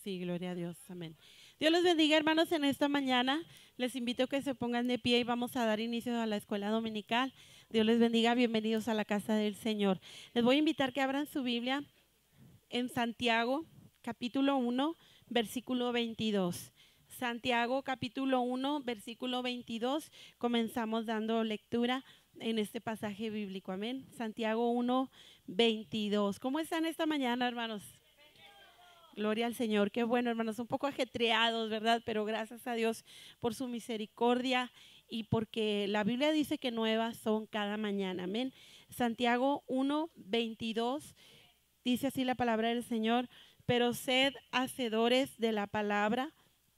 Sí, gloria a Dios, amén. Dios los bendiga, hermanos, en esta mañana. Les invito a que se pongan de pie y vamos a dar inicio a la escuela dominical. Dios les bendiga, bienvenidos a la casa del Señor. Les voy a invitar que abran su Biblia en Santiago, capítulo 1, versículo 22. Santiago, capítulo 1, versículo 22. Comenzamos dando lectura en este pasaje bíblico, amén. Santiago 1, 22. ¿Cómo están esta mañana, hermanos? Gloria al Señor, qué bueno, hermanos, un poco ajetreados, ¿verdad? Pero gracias a Dios por su misericordia y porque la Biblia dice que nuevas son cada mañana, amén. Santiago 1, 22, dice así la palabra del Señor: pero sed hacedores de la palabra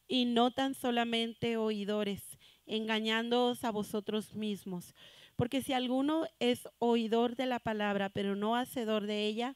y no tan solamente oidores, engañándoos a vosotros mismos. Porque si alguno es oidor de la palabra, pero no hacedor de ella,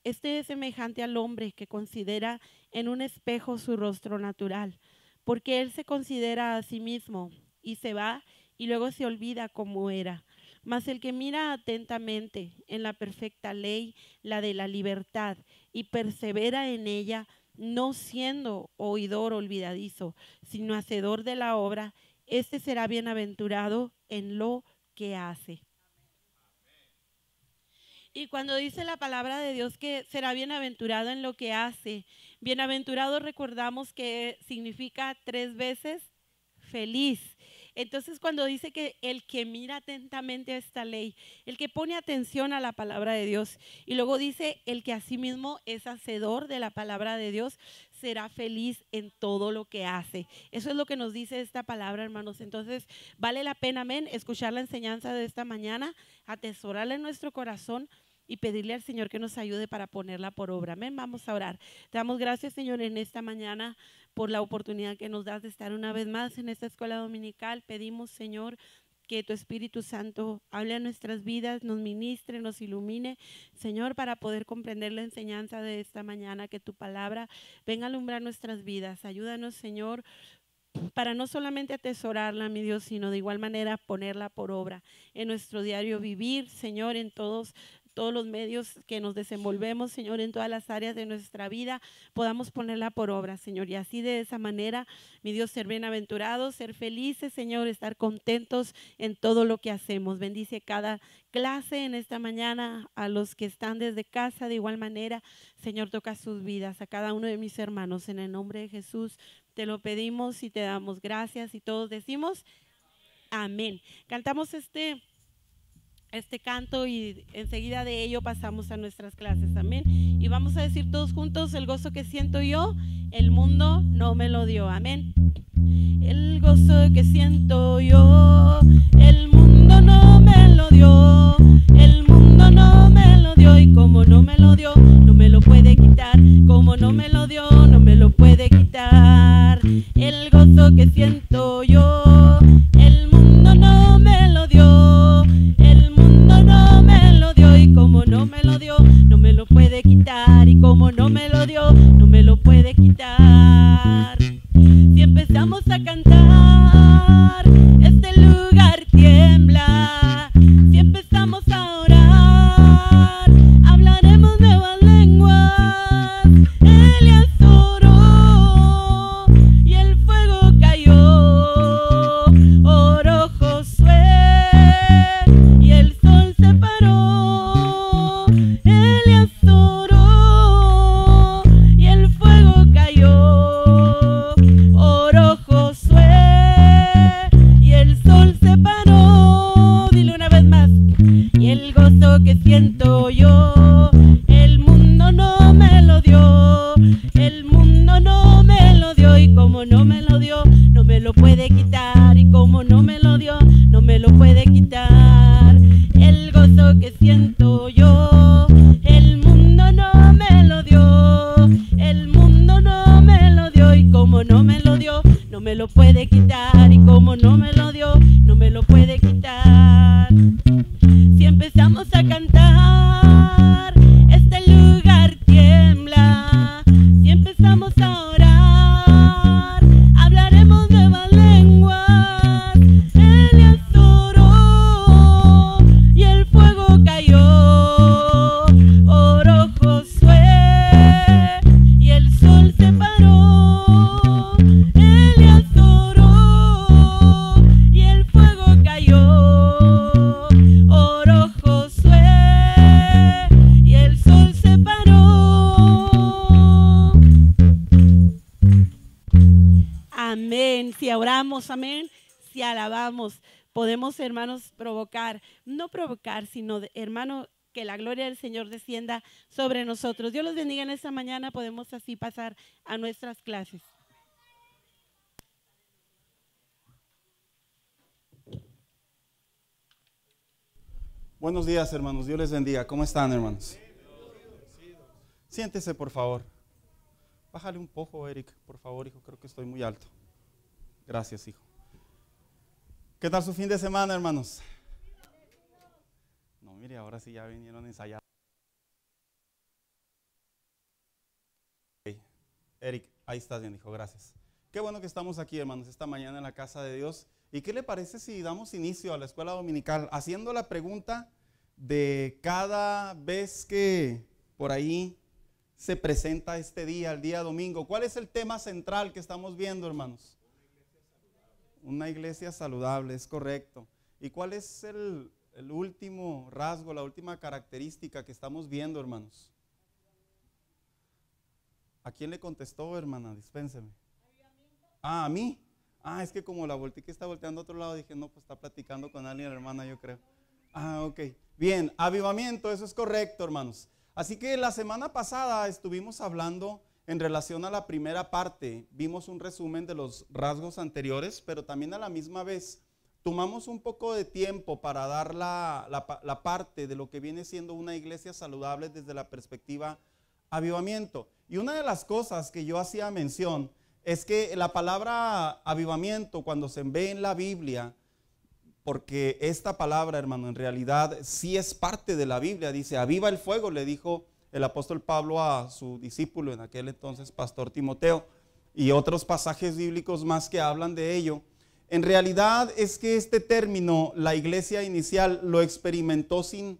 este es semejante al hombre que considera en un espejo su rostro natural, porque él se considera a sí mismo y se va y luego se olvida cómo era. Mas el que mira atentamente en la perfecta ley, la de la libertad, y persevera en ella, no siendo oidor olvidadizo, sino hacedor de la obra, este será bienaventurado en lo que hace. Y cuando dice la palabra de Dios que será bienaventurado en lo que hace, bienaventurado recordamos que significa 3 veces feliz. Entonces cuando dice que el que mira atentamente a esta ley, el que pone atención a la palabra de Dios, y luego dice el que asimismo es hacedor de la palabra de Dios, será feliz en todo lo que hace. Eso es lo que nos dice esta palabra, hermanos. Entonces vale la pena, amén, escuchar la enseñanza de esta mañana, atesorarla en nuestro corazón y pedirle al Señor que nos ayude para ponerla por obra. Amén. Vamos a orar. Te damos gracias, Señor, en esta mañana por la oportunidad que nos das de estar una vez más en esta escuela dominical. Pedimos, Señor, que tu Espíritu Santo hable a nuestras vidas, nos ministre, nos ilumine, Señor, para poder comprender la enseñanza de esta mañana, que tu palabra venga a alumbrar nuestras vidas. Ayúdanos, Señor, para no solamente atesorarla, mi Dios, sino de igual manera ponerla por obra en nuestro diario vivir, Señor, en todos los medios que nos desenvolvemos, Señor, en todas las áreas de nuestra vida, podamos ponerla por obra, Señor, y así de esa manera, mi Dios, ser bienaventurados, ser felices, Señor, estar contentos en todo lo que hacemos. Bendice cada clase en esta mañana, a los que están desde casa, de igual manera, Señor, toca sus vidas, a cada uno de mis hermanos, en el nombre de Jesús, te lo pedimos y te damos gracias, y todos decimos amén. Cantamos este canto y enseguida de ello pasamos a nuestras clases, amén. Y vamos a decir todos juntos: el gozo que siento yo, el mundo no me lo dio, amén. El gozo que siento yo, el mundo no me lo dio, el mundo no me lo dio, y como no me lo dio, no me lo puede quitar, como no me lo dio, no me lo puede quitar. El gozo que siento yo, el mundo no me lo dio, no me lo dio, y como no me lo dio, no me lo puede quitar, y como no me lo dio, no me lo puede quitar. Si empezamos a cantar, este lugar tiembla. Si empezamos a orar, hablaremos nuevas lenguas. Elías oró y el fuego cayó. Oró Josué y el sol se paró. Elías oró y el fuego cayó. Oró Josué y el sol se paró. Dile una vez más. Y el gozo que siento yo, el mundo no me lo dio, el mundo no me lo dio, y como no me lo dio, no me lo puede quitar, y como no me lo dio, no me lo puede quitar. El gozo que siento yo, el mundo no me lo dio, el mundo no me lo dio, y como no me lo dio, no me lo puede quitar, y como no me lo dio, no me lo puede quitar. Si empezamos a cantar, este lugar tiembla. Si empezamos a orar, hablaremos nuevas lenguas. Elías oró y el fuego cayó. adoramos, amén. Si alabamos, podemos, hermanos, no provocar, sino, hermano, que la gloria del Señor descienda sobre nosotros. Dios los bendiga en esta mañana. Podemos así pasar a nuestras clases. Buenos días, hermanos. Dios les bendiga. ¿Cómo están, hermanos? Siéntese, por favor. Bájale un poco, Eric, por favor, hijo. Creo que estoy muy alto. Gracias, hijo. ¿Qué tal su fin de semana, hermanos? No, mire, ahora sí ya vinieron a ensayar. Okay. Eric, ahí estás bien, hijo. Gracias. Qué bueno que estamos aquí, hermanos, esta mañana en la casa de Dios. ¿Y qué le parece si damos inicio a la escuela dominical haciendo la pregunta de cada vez que por ahí se presenta este día, el día domingo? ¿Cuál es el tema central que estamos viendo, hermanos? Una iglesia saludable, es correcto. ¿Y cuál es el último rasgo, la última característica que estamos viendo, hermanos? ¿A quién le contestó, hermana? Dispénseme. Ah, ¿a mí? Ah, es que como la volteé está volteando a otro lado, dije, no, pues está platicando con alguien, la hermana, yo creo. Ah, ok. Bien, avivamiento, eso es correcto, hermanos. Así que la semana pasada estuvimos hablando en relación a la primera parte. Vimos un resumen de los rasgos anteriores, pero también a la misma vez tomamos un poco de tiempo para dar la parte de lo que viene siendo una iglesia saludable desde la perspectiva avivamiento. Y una de las cosas que yo hacía mención es que la palabra avivamiento, cuando se ve en la Biblia, porque esta palabra, hermano, en realidad sí es parte de la Biblia. Dice, aviva el fuego, le dijo el apóstol Pablo a su discípulo, en aquel entonces pastor Timoteo, y otros pasajes bíblicos más que hablan de ello. En realidad es que este término, la iglesia inicial, lo experimentó sin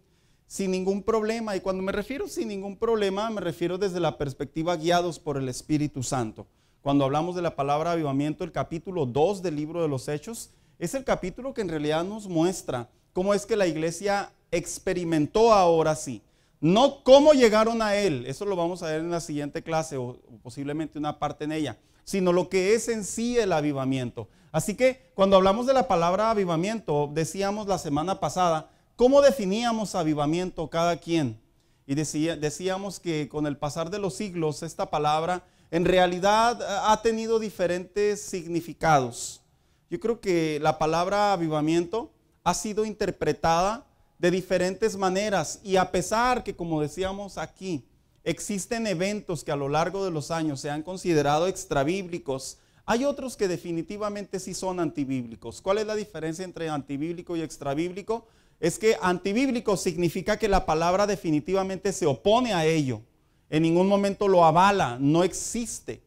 ningún problema. Y cuando me refiero sin ningún problema, me refiero desde la perspectiva guiados por el Espíritu Santo. Cuando hablamos de la palabra avivamiento, el capítulo 2 del libro de los Hechos, es el capítulo que en realidad nos muestra cómo es que la iglesia experimentó ahora sí. No cómo llegaron a él, eso lo vamos a ver en la siguiente clase o posiblemente una parte en ella, sino lo que es en sí el avivamiento. Así que cuando hablamos de la palabra avivamiento, decíamos la semana pasada, ¿cómo definíamos avivamiento cada quien? Y decíamos que con el pasar de los siglos esta palabra en realidad ha tenido diferentes significados. Yo creo que la palabra avivamiento ha sido interpretada de diferentes maneras y a pesar que, como decíamos aquí, existen eventos que a lo largo de los años se han considerado extrabíblicos, hay otros que definitivamente sí son antibíblicos. ¿Cuál es la diferencia entre antibíblico y extrabíblico? Es que antibíblico significa que la palabra definitivamente se opone a ello. En ningún momento lo avala, no existe.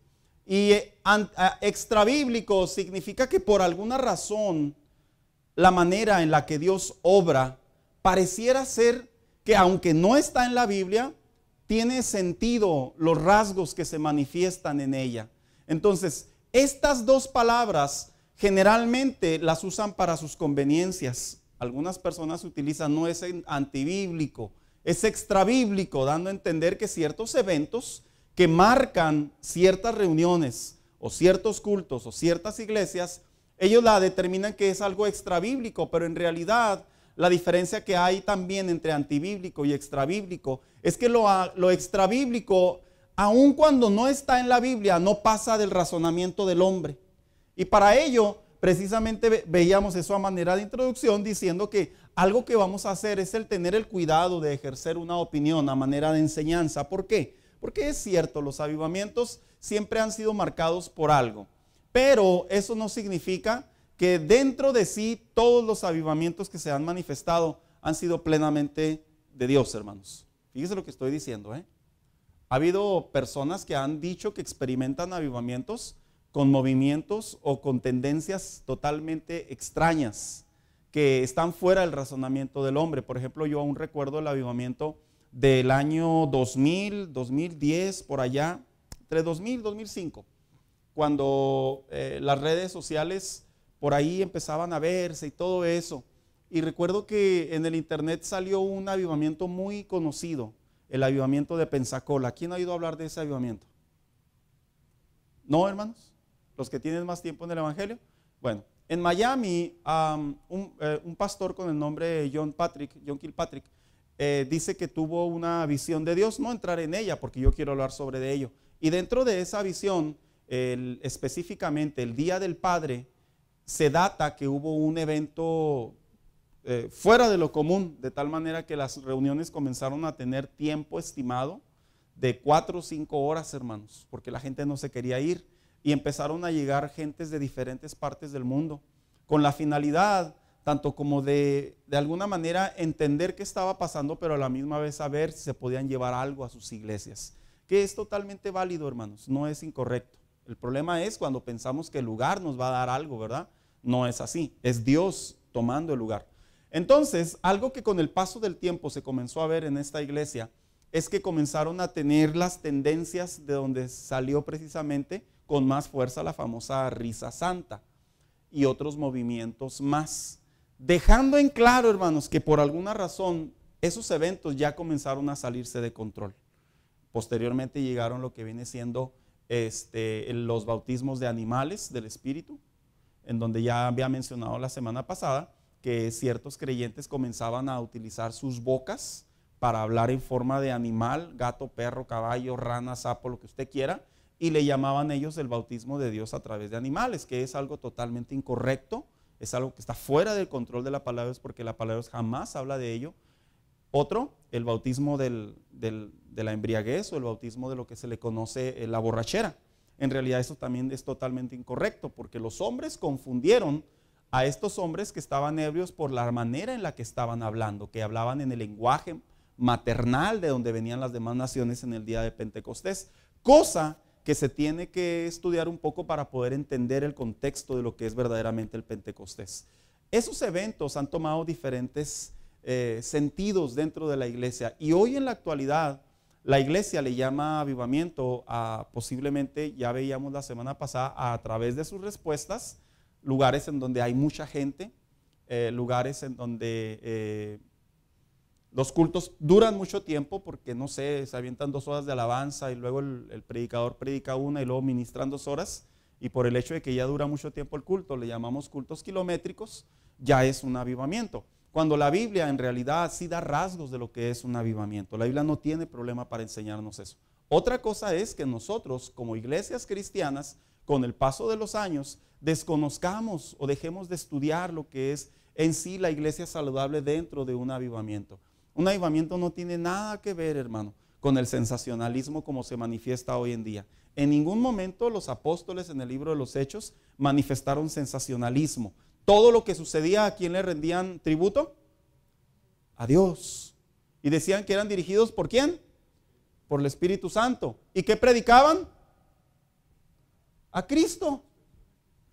Y extrabíblico significa que por alguna razón la manera en la que Dios obra pareciera ser que aunque no está en la Biblia, tiene sentido los rasgos que se manifiestan en ella. Entonces, estas dos palabras generalmente las usan para sus conveniencias. Algunas personas utilizan, no es antibíblico, es extrabíblico, dando a entender que ciertos eventos que marcan ciertas reuniones o ciertos cultos o ciertas iglesias, ellos la determinan que es algo extrabíblico, pero en realidad la diferencia que hay también entre antibíblico y extrabíblico es que lo extrabíblico, aun cuando no está en la Biblia, no pasa del razonamiento del hombre. Y para ello, precisamente veíamos eso a manera de introducción, diciendo que algo que vamos a hacer es el tener el cuidado de ejercer una opinión a manera de enseñanza. ¿Por qué? Porque es cierto, los avivamientos siempre han sido marcados por algo, pero eso no significa que dentro de sí todos los avivamientos que se han manifestado han sido plenamente de Dios, hermanos. Fíjense lo que estoy diciendo, ¿eh? Ha habido personas que han dicho que experimentan avivamientos con movimientos o con tendencias totalmente extrañas que están fuera del razonamiento del hombre. Por ejemplo, yo aún recuerdo el avivamiento del año 2000, 2010, por allá, entre 2000 y 2005, cuando las redes sociales por ahí empezaban a verse y todo eso. Y recuerdo que en el internet salió un avivamiento muy conocido, el avivamiento de Pensacola. ¿Quién ha oído hablar de ese avivamiento? ¿No, hermanos? ¿Los que tienen más tiempo en el evangelio? Bueno, en Miami, un pastor con el nombre de John Kilpatrick, dice que tuvo una visión de Dios. No entraré en ella porque yo quiero hablar sobre ello. Y dentro de esa visión, específicamente el Día del Padre, se data que hubo un evento fuera de lo común, de tal manera que las reuniones comenzaron a tener tiempo estimado de 4 o 5 horas, hermanos, porque la gente no se quería ir, y empezaron a llegar gentes de diferentes partes del mundo, con la finalidad, tanto como de alguna manera entender qué estaba pasando, pero a la misma vez saber si se podían llevar algo a sus iglesias, que es totalmente válido, hermanos, no es incorrecto. El problema es cuando pensamos que el lugar nos va a dar algo, ¿verdad? No es así, es Dios tomando el lugar. Entonces, algo que con el paso del tiempo se comenzó a ver en esta iglesia es que comenzaron a tener las tendencias de donde salió precisamente con más fuerza la famosa risa santa y otros movimientos más, dejando en claro, hermanos, que por alguna razón esos eventos ya comenzaron a salirse de control. Posteriormente llegaron lo que viene siendo los bautismos de animales del Espíritu, en donde ya había mencionado la semana pasada que ciertos creyentes comenzaban a utilizar sus bocas para hablar en forma de animal, gato, perro, caballo, rana, sapo, lo que usted quiera, y le llamaban ellos el bautismo de Dios a través de animales, que es algo totalmente incorrecto, es algo que está fuera del control de la palabra, es porque la palabra jamás habla de ello. Otro, el bautismo de la embriaguez o el bautismo de lo que se le conoce la borrachera. En realidad eso también es totalmente incorrecto, porque los hombres confundieron a estos hombres que estaban ebrios por la manera en la que estaban hablando, que hablaban en el lenguaje maternal de donde venían las demás naciones en el día de Pentecostés, cosa que se tiene que estudiar un poco para poder entender el contexto de lo que es verdaderamente el Pentecostés. Esos eventos han tomado diferentes sentidos dentro de la iglesia, y hoy en la actualidad la iglesia le llama avivamiento a, posiblemente, ya veíamos la semana pasada, a través de sus respuestas, lugares en donde hay mucha gente, lugares en donde los cultos duran mucho tiempo, porque no sé, se avientan 2 horas de alabanza y luego el predicador predica 1 y luego ministran 2 horas, y por el hecho de que ya dura mucho tiempo el culto, le llamamos cultos kilométricos, ya es un avivamiento. Cuando la Biblia en realidad sí da rasgos de lo que es un avivamiento. La Biblia no tiene problema para enseñarnos eso. Otra cosa es que nosotros como iglesias cristianas, con el paso de los años, desconozcamos o dejemos de estudiar lo que es en sí la iglesia saludable dentro de un avivamiento. Un avivamiento no tiene nada que ver, hermano, con el sensacionalismo como se manifiesta hoy en día. En ningún momento los apóstoles en el libro de los Hechos manifestaron sensacionalismo. Todo lo que sucedía, ¿a quién le rendían tributo? A Dios. Y decían que eran dirigidos ¿por quién? Por el Espíritu Santo. ¿Y qué predicaban? A Cristo.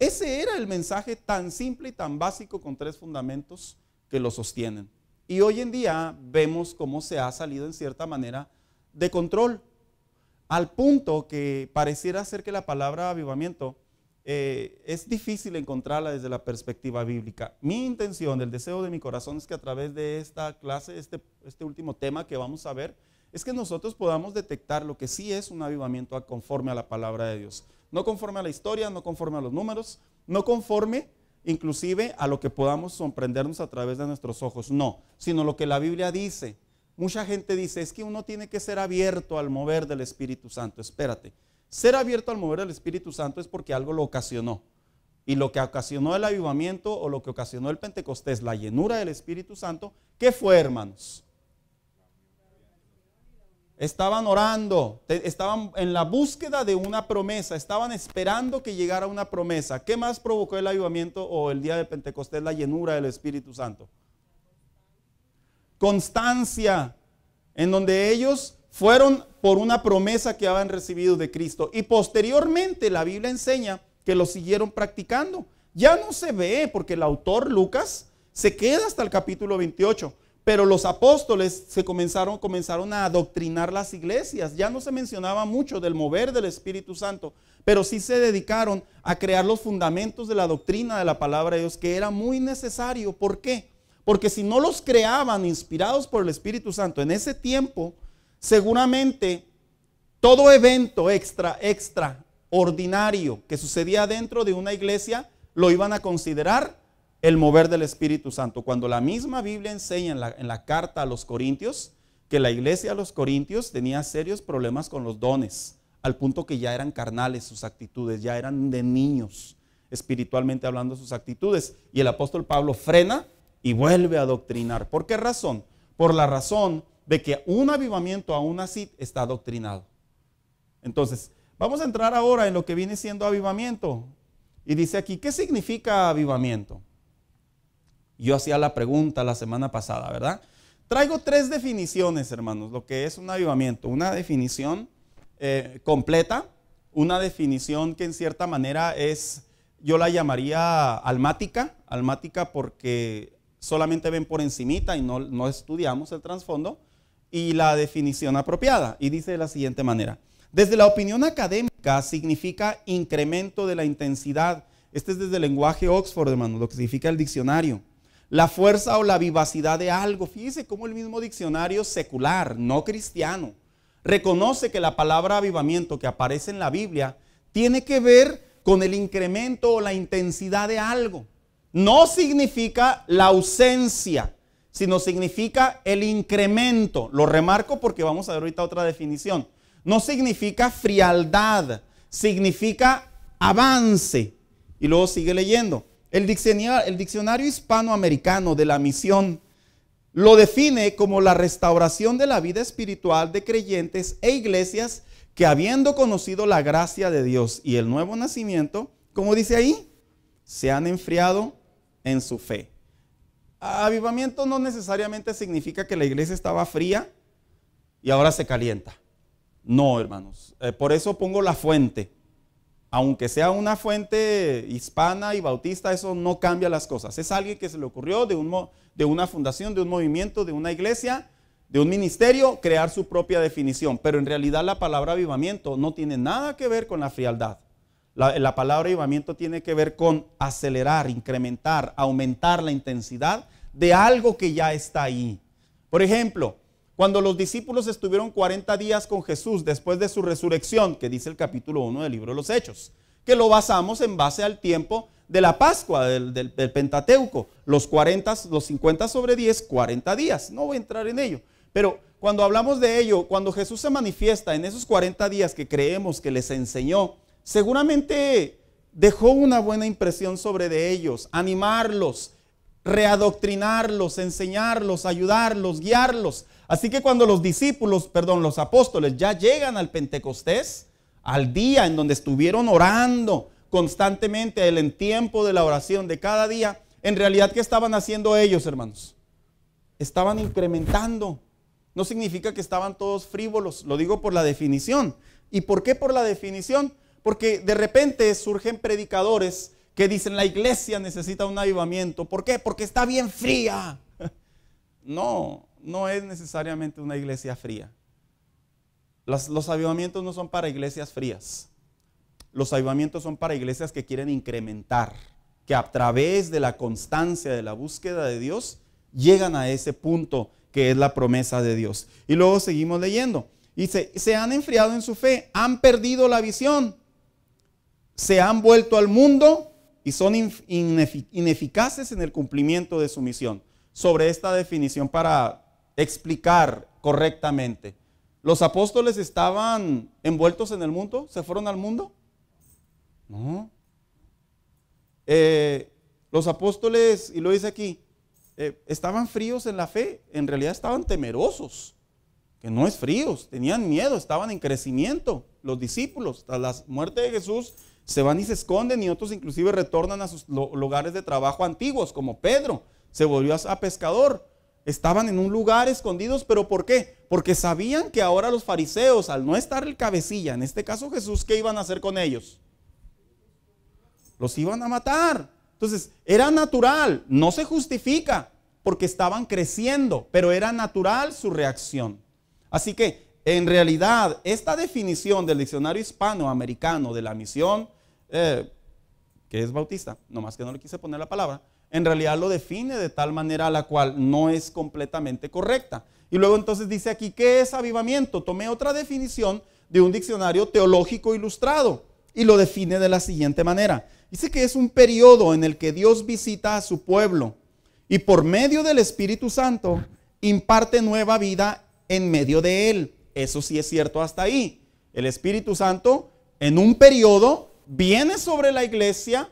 Ese era el mensaje tan simple y tan básico, con 3 fundamentos que lo sostienen. Y hoy en día vemos cómo se ha salido en cierta manera de control, al punto que pareciera ser que la palabra avivamiento es difícil encontrarla desde la perspectiva bíblica. Mi intención, el deseo de mi corazón es que a través de esta clase, este último tema que vamos a ver, es que nosotros podamos detectar lo que sí es un avivamiento conforme a la palabra de Dios. No conforme a la historia, no conforme a los números, no conforme inclusive a lo que podamos sorprendernos a través de nuestros ojos, no, sino lo que la Biblia dice. Mucha gente dice, es que uno tiene que ser abierto al mover del Espíritu Santo. Espérate, ser abierto al mover del Espíritu Santo es porque algo lo ocasionó. Y lo que ocasionó el avivamiento o lo que ocasionó el Pentecostés, la llenura del Espíritu Santo, ¿qué fue, hermanos? Estaban orando, estaban en la búsqueda de una promesa, estaban esperando que llegara una promesa. ¿Qué más provocó el avivamiento o el día de Pentecostés, la llenura del Espíritu Santo? Constancia, en donde ellos fueron por una promesa que habían recibido de Cristo, y posteriormente la Biblia enseña que lo siguieron practicando. Ya no se ve, porque el autor Lucas se queda hasta el capítulo 28, pero los apóstoles comenzaron a adoctrinar las iglesias. Ya no se mencionaba mucho del mover del Espíritu Santo, pero sí se dedicaron a crear los fundamentos de la doctrina de la palabra de Dios, que era muy necesario. ¿Por qué? Porque si no los creaban inspirados por el Espíritu Santo en ese tiempo, seguramente todo evento extraordinario que sucedía dentro de una iglesia lo iban a considerar el mover del Espíritu Santo. Cuando la misma Biblia enseña en la carta a los Corintios, que la iglesia de los Corintios tenía serios problemas con los dones, al punto que ya eran carnales sus actitudes, ya eran de niños, espiritualmente hablando sus actitudes. Y el apóstol Pablo frena y vuelve a doctrinar. ¿Por qué razón? Por la razón de que un avivamiento aún así está doctrinado. Entonces, vamos a entrar ahora en lo que viene siendo avivamiento. Y dice aquí, ¿qué significa avivamiento? Yo hacía la pregunta la semana pasada, ¿verdad? Traigo 3 definiciones, hermanos, lo que es un avivamiento. Una definición completa, una definición que en cierta manera es, yo la llamaría almática porque solamente ven por encimita y no estudiamos el trasfondo, y la definición apropiada. Y dice de la siguiente manera: desde la opinión académica significa incremento de la intensidad. Este es desde el lenguaje Oxford, hermano, lo que significa el diccionario. La fuerza o la vivacidad de algo. Fíjese cómo el mismo diccionario secular, no cristiano, reconoce que la palabra avivamiento que aparece en la Biblia tiene que ver con el incremento o la intensidad de algo. No significa la ausencia, sino significa el incremento. Lo remarco porque vamos a ver ahorita otra definición. No significa frialdad, significa avance. Y luego sigue leyendo. El diccionario hispanoamericano de la misión lo define como la restauración de la vida espiritual de creyentes e iglesias que, habiendo conocido la gracia de Dios y el nuevo nacimiento, como dice ahí, se han enfriado en su fe. Avivamiento no necesariamente significa que la iglesia estaba fría y ahora se calienta. No, hermanos. Por eso pongo la fuente. Aunque sea una fuente hispana y bautista, eso no cambia las cosas. Es alguien que se le ocurrió de una fundación, de un movimiento, de una iglesia, de un ministerio, crear su propia definición. Pero en realidad la palabra avivamiento no tiene nada que ver con la frialdad. La palabra avivamiento tiene que ver con acelerar, incrementar, aumentar la intensidad de algo que ya está ahí. Por ejemplo, cuando los discípulos estuvieron 40 días con Jesús después de su resurrección, que dice el capítulo 1 del libro de los Hechos, que lo basamos en base al tiempo de la Pascua, del Pentateuco, los 50 sobre 10, 40 días. No voy a entrar en ello, pero cuando hablamos de ello, cuando Jesús se manifiesta en esos 40 días que creemos que les enseñó, seguramente dejó una buena impresión sobre de ellos, animarlos, readoctrinarlos, enseñarlos, ayudarlos, guiarlos. Así que cuando los apóstoles ya llegan al Pentecostés, al día en donde estuvieron orando constantemente, en tiempo de la oración de cada día, en realidad, ¿qué estaban haciendo ellos, hermanos? Estaban incrementando. No significa que estaban todos frívolos, lo digo por la definición. ¿Y por qué por la definición? Porque de repente surgen predicadores que dicen la iglesia necesita un avivamiento. ¿Por qué? Porque está bien fría. No es necesariamente una iglesia fría. Los avivamientos no son para iglesias frías. Los avivamientos son para iglesias que quieren incrementar, que a través de la constancia de la búsqueda de Dios llegan a ese punto que es la promesa de Dios. Y luego seguimos leyendo. Dice, se han enfriado en su fe, han perdido la visión, se han vuelto al mundo y son ineficaces en el cumplimiento de su misión. Sobre esta definición para explicar correctamente, ¿los apóstoles estaban envueltos en el mundo? ¿Se fueron al mundo? No. Los apóstoles, y lo dice aquí, estaban fríos en la fe. En realidad estaban temerosos, que no es fríos, tenían miedo, estaban en crecimiento. Los discípulos, tras la muerte de Jesús, se van y se esconden, y otros inclusive retornan a sus lugares de trabajo antiguos, como Pedro, se volvió a pescador. Estaban en un lugar escondidos, ¿pero por qué? Porque sabían que ahora los fariseos, al no estar el cabecilla, en este caso Jesús, ¿qué iban a hacer con ellos? Los iban a matar. Entonces, era natural, no se justifica, porque estaban creciendo, pero era natural su reacción. Así que, en realidad, esta definición del diccionario hispanoamericano de la misión, que es bautista, nomás que no le quise poner la palabra, en realidad lo define de tal manera a la cual no es completamente correcta. Y luego entonces dice aquí, ¿qué es avivamiento? Tomé otra definición de un diccionario teológico ilustrado y lo define de la siguiente manera. Dice que es un periodo en el que Dios visita a su pueblo y por medio del Espíritu Santo imparte nueva vida en medio de él. Eso sí es cierto hasta ahí. El Espíritu Santo en un periodo viene sobre la iglesia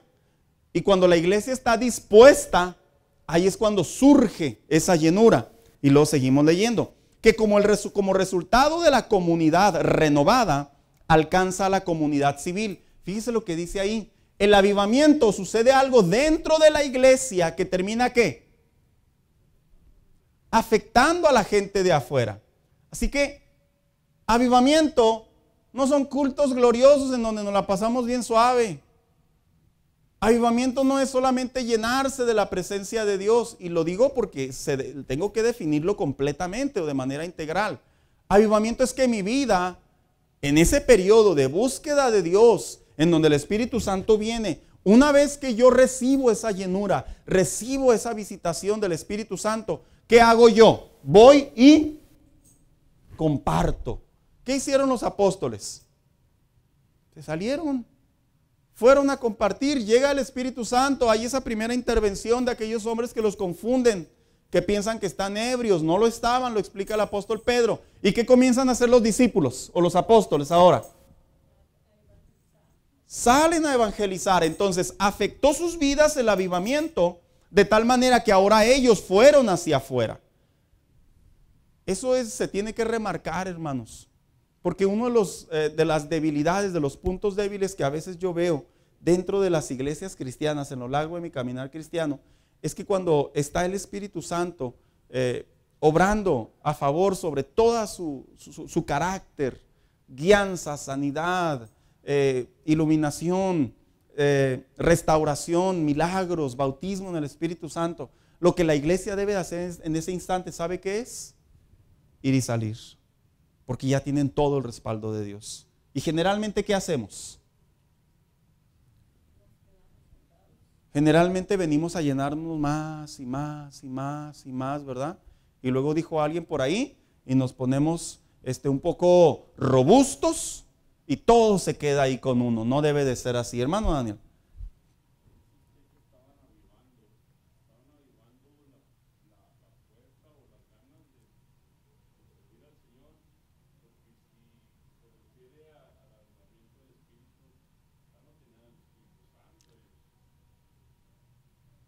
y cuando la iglesia está dispuesta, ahí es cuando surge esa llenura. Y luego seguimos leyendo. Que como resultado de la comunidad renovada, alcanza a la comunidad civil. Fíjese lo que dice ahí. El avivamiento, sucede algo dentro de la iglesia que termina ¿qué? Afectando a la gente de afuera. Así que avivamiento no son cultos gloriosos en donde nos la pasamos bien suave. Avivamiento no es solamente llenarse de la presencia de Dios, y lo digo porque tengo que definirlo completamente o de manera integral. Avivamiento es que mi vida, en ese periodo de búsqueda de Dios, en donde el Espíritu Santo viene, una vez que yo recibo esa llenura, recibo esa visitación del Espíritu Santo, ¿qué hago yo? Voy y comparto. ¿Qué hicieron los apóstoles? Se salieron. Fueron a compartir, llega el Espíritu Santo, hay esa primera intervención de aquellos hombres que los confunden, que piensan que están ebrios, no lo estaban, lo explica el apóstol Pedro. ¿Y qué comienzan a hacer los discípulos o los apóstoles ahora? Salen a evangelizar. Entonces afectó sus vidas el avivamiento de tal manera que ahora ellos fueron hacia afuera. Eso se tiene que remarcar, hermanos. Porque uno de las debilidades, de los puntos débiles que a veces yo veo dentro de las iglesias cristianas, en lo largo de mi caminar cristiano, es que cuando está el Espíritu Santo obrando a favor sobre toda su carácter, guianza, sanidad, iluminación, restauración, milagros, bautismo en el Espíritu Santo, lo que la iglesia debe hacer en ese instante, ¿sabe qué es? Ir y salir. Porque ya tienen todo el respaldo de Dios. Y generalmente, ¿qué hacemos? Generalmente venimos a llenarnos más y más y más y más, ¿verdad? Y luego dijo alguien por ahí y nos ponemos un poco robustos y todo se queda ahí con uno. No debe de ser así, hermano Daniel.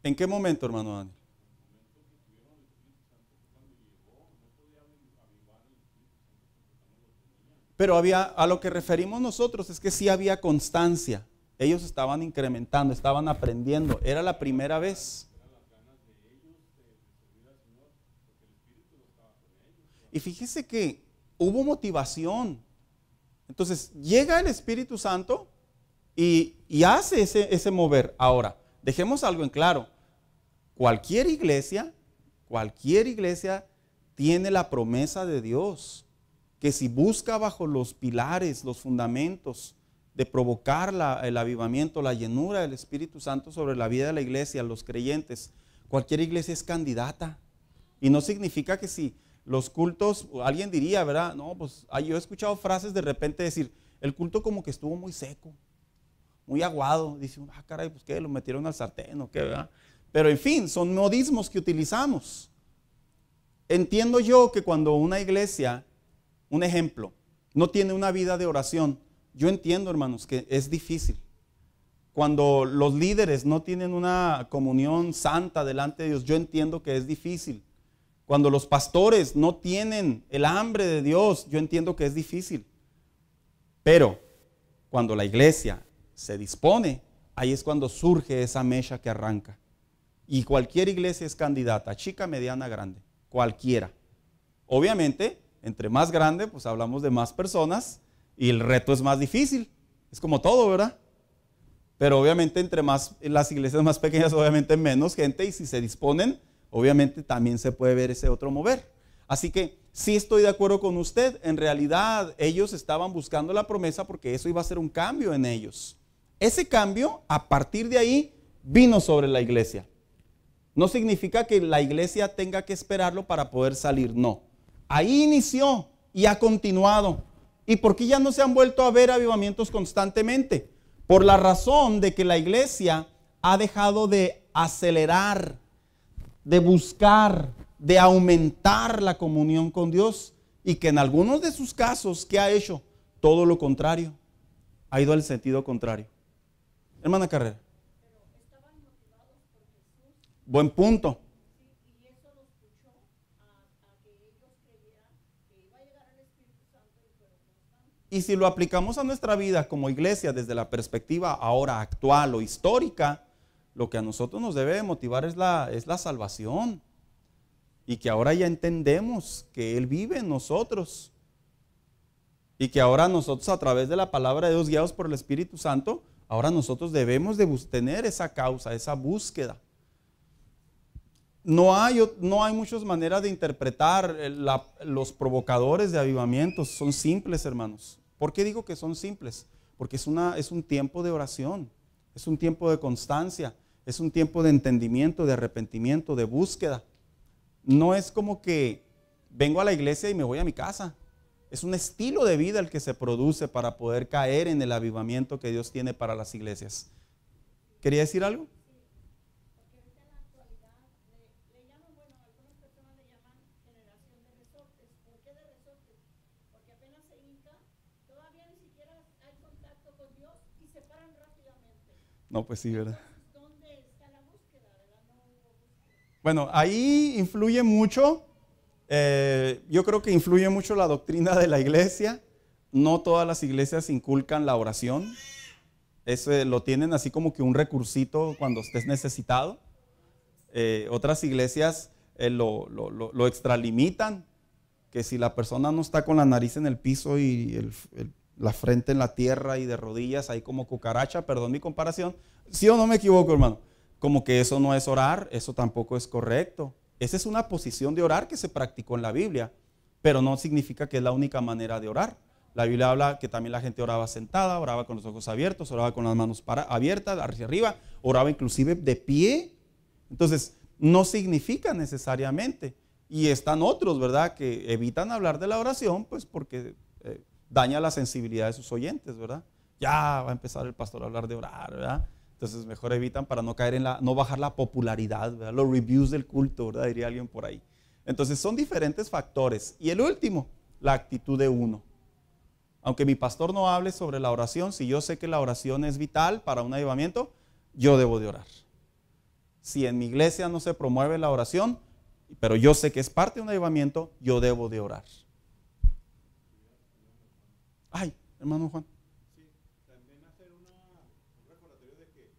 ¿En qué momento, hermano Daniel? Pero a lo que referimos nosotros es que sí había constancia. Ellos estaban incrementando, estaban aprendiendo. Era la primera vez. Y fíjese que hubo motivación. Entonces llega el Espíritu Santo y hace ese mover. Ahora, dejemos algo en claro. Cualquier iglesia tiene la promesa de Dios, que si busca bajo los pilares, los fundamentos de provocar el avivamiento, la llenura del Espíritu Santo sobre la vida de la iglesia, los creyentes, cualquier iglesia es candidata. Y no significa que si los cultos, alguien diría, ¿verdad? No, pues yo he escuchado frases de repente decir, el culto como que estuvo muy seco, muy aguado. Dice, caray, pues ¿qué? ¿Lo metieron al sartén o qué, verdad? Pero en fin, son modismos que utilizamos. Entiendo yo que cuando una iglesia, un ejemplo, no tiene una vida de oración, yo entiendo, hermanos, que es difícil. Cuando los líderes no tienen una comunión santa delante de Dios, yo entiendo que es difícil. Cuando los pastores no tienen el hambre de Dios, yo entiendo que es difícil. Pero cuando la iglesia se dispone, ahí es cuando surge esa mecha que arranca. Y cualquier iglesia es candidata, chica, mediana, grande, cualquiera. Obviamente, entre más grande, pues hablamos de más personas y el reto es más difícil. Es como todo, ¿verdad? Pero obviamente entre más, las iglesias más pequeñas, obviamente menos gente, y si se disponen, obviamente también se puede ver ese otro mover. Así que sí estoy de acuerdo con usted. En realidad ellos estaban buscando la promesa porque eso iba a ser un cambio en ellos. Ese cambio, a partir de ahí, vino sobre la iglesia. No significa que la iglesia tenga que esperarlo para poder salir, no. Ahí inició y ha continuado. ¿Y por qué ya no se han vuelto a ver avivamientos constantemente? Por la razón de que la iglesia ha dejado de acelerar, de buscar, de aumentar la comunión con Dios, y que en algunos de sus casos, ¿qué ha hecho? Todo lo contrario. Ha ido al sentido contrario. Hermana Carrera. Buen punto. Y si lo aplicamos a nuestra vida como iglesia desde la perspectiva ahora actual o histórica, lo que a nosotros nos debe motivar es la salvación. Y que ahora ya entendemos que Él vive en nosotros. Y que ahora nosotros, a través de la palabra de Dios, guiados por el Espíritu Santo, ahora nosotros debemos de tener esa causa, esa búsqueda. No hay muchas maneras de interpretar los provocadores de avivamientos. Son simples, hermanos. ¿Por qué digo que son simples? Porque es un tiempo de oración, es un tiempo de constancia, es un tiempo de entendimiento, de arrepentimiento, de búsqueda. No es como que vengo a la iglesia y me voy a mi casa. Es un estilo de vida el que se produce para poder caer en el avivamiento que Dios tiene para las iglesias. ¿Quería decir algo? No, pues sí, ¿verdad? Bueno, ahí influye mucho, yo creo que influye mucho la doctrina de la iglesia. No todas las iglesias inculcan la oración. Eso lo tienen así como que un recursito cuando estés necesitado. Otras iglesias lo extralimitan, que si la persona no está con la nariz en el piso y la frente en la tierra y de rodillas, ahí como cucaracha, perdón mi comparación, ¿sí o no me equivoco, hermano? Como que eso no es orar, eso tampoco es correcto. Esa es una posición de orar que se practicó en la Biblia, pero no significa que es la única manera de orar. La Biblia habla que también la gente oraba sentada, oraba con los ojos abiertos, oraba con las manos abiertas hacia arriba, oraba inclusive de pie. Entonces, no significa necesariamente. Y están otros, ¿verdad?, que evitan hablar de la oración, pues porque daña la sensibilidad de sus oyentes, ¿verdad? Ya va a empezar el pastor a hablar de orar, ¿verdad? Entonces mejor evitan para no caer no bajar la popularidad, ¿verdad? Los reviews del culto, ¿verdad? Diría alguien por ahí. Entonces son diferentes factores. Y el último, la actitud de uno. Aunque mi pastor no hable sobre la oración, si yo sé que la oración es vital para un avivamiento, yo debo de orar. Si en mi iglesia no se promueve la oración, pero yo sé que es parte de un avivamiento, yo debo de orar. Ay, hermano Juan. Sí, también hacer un recordatorio de que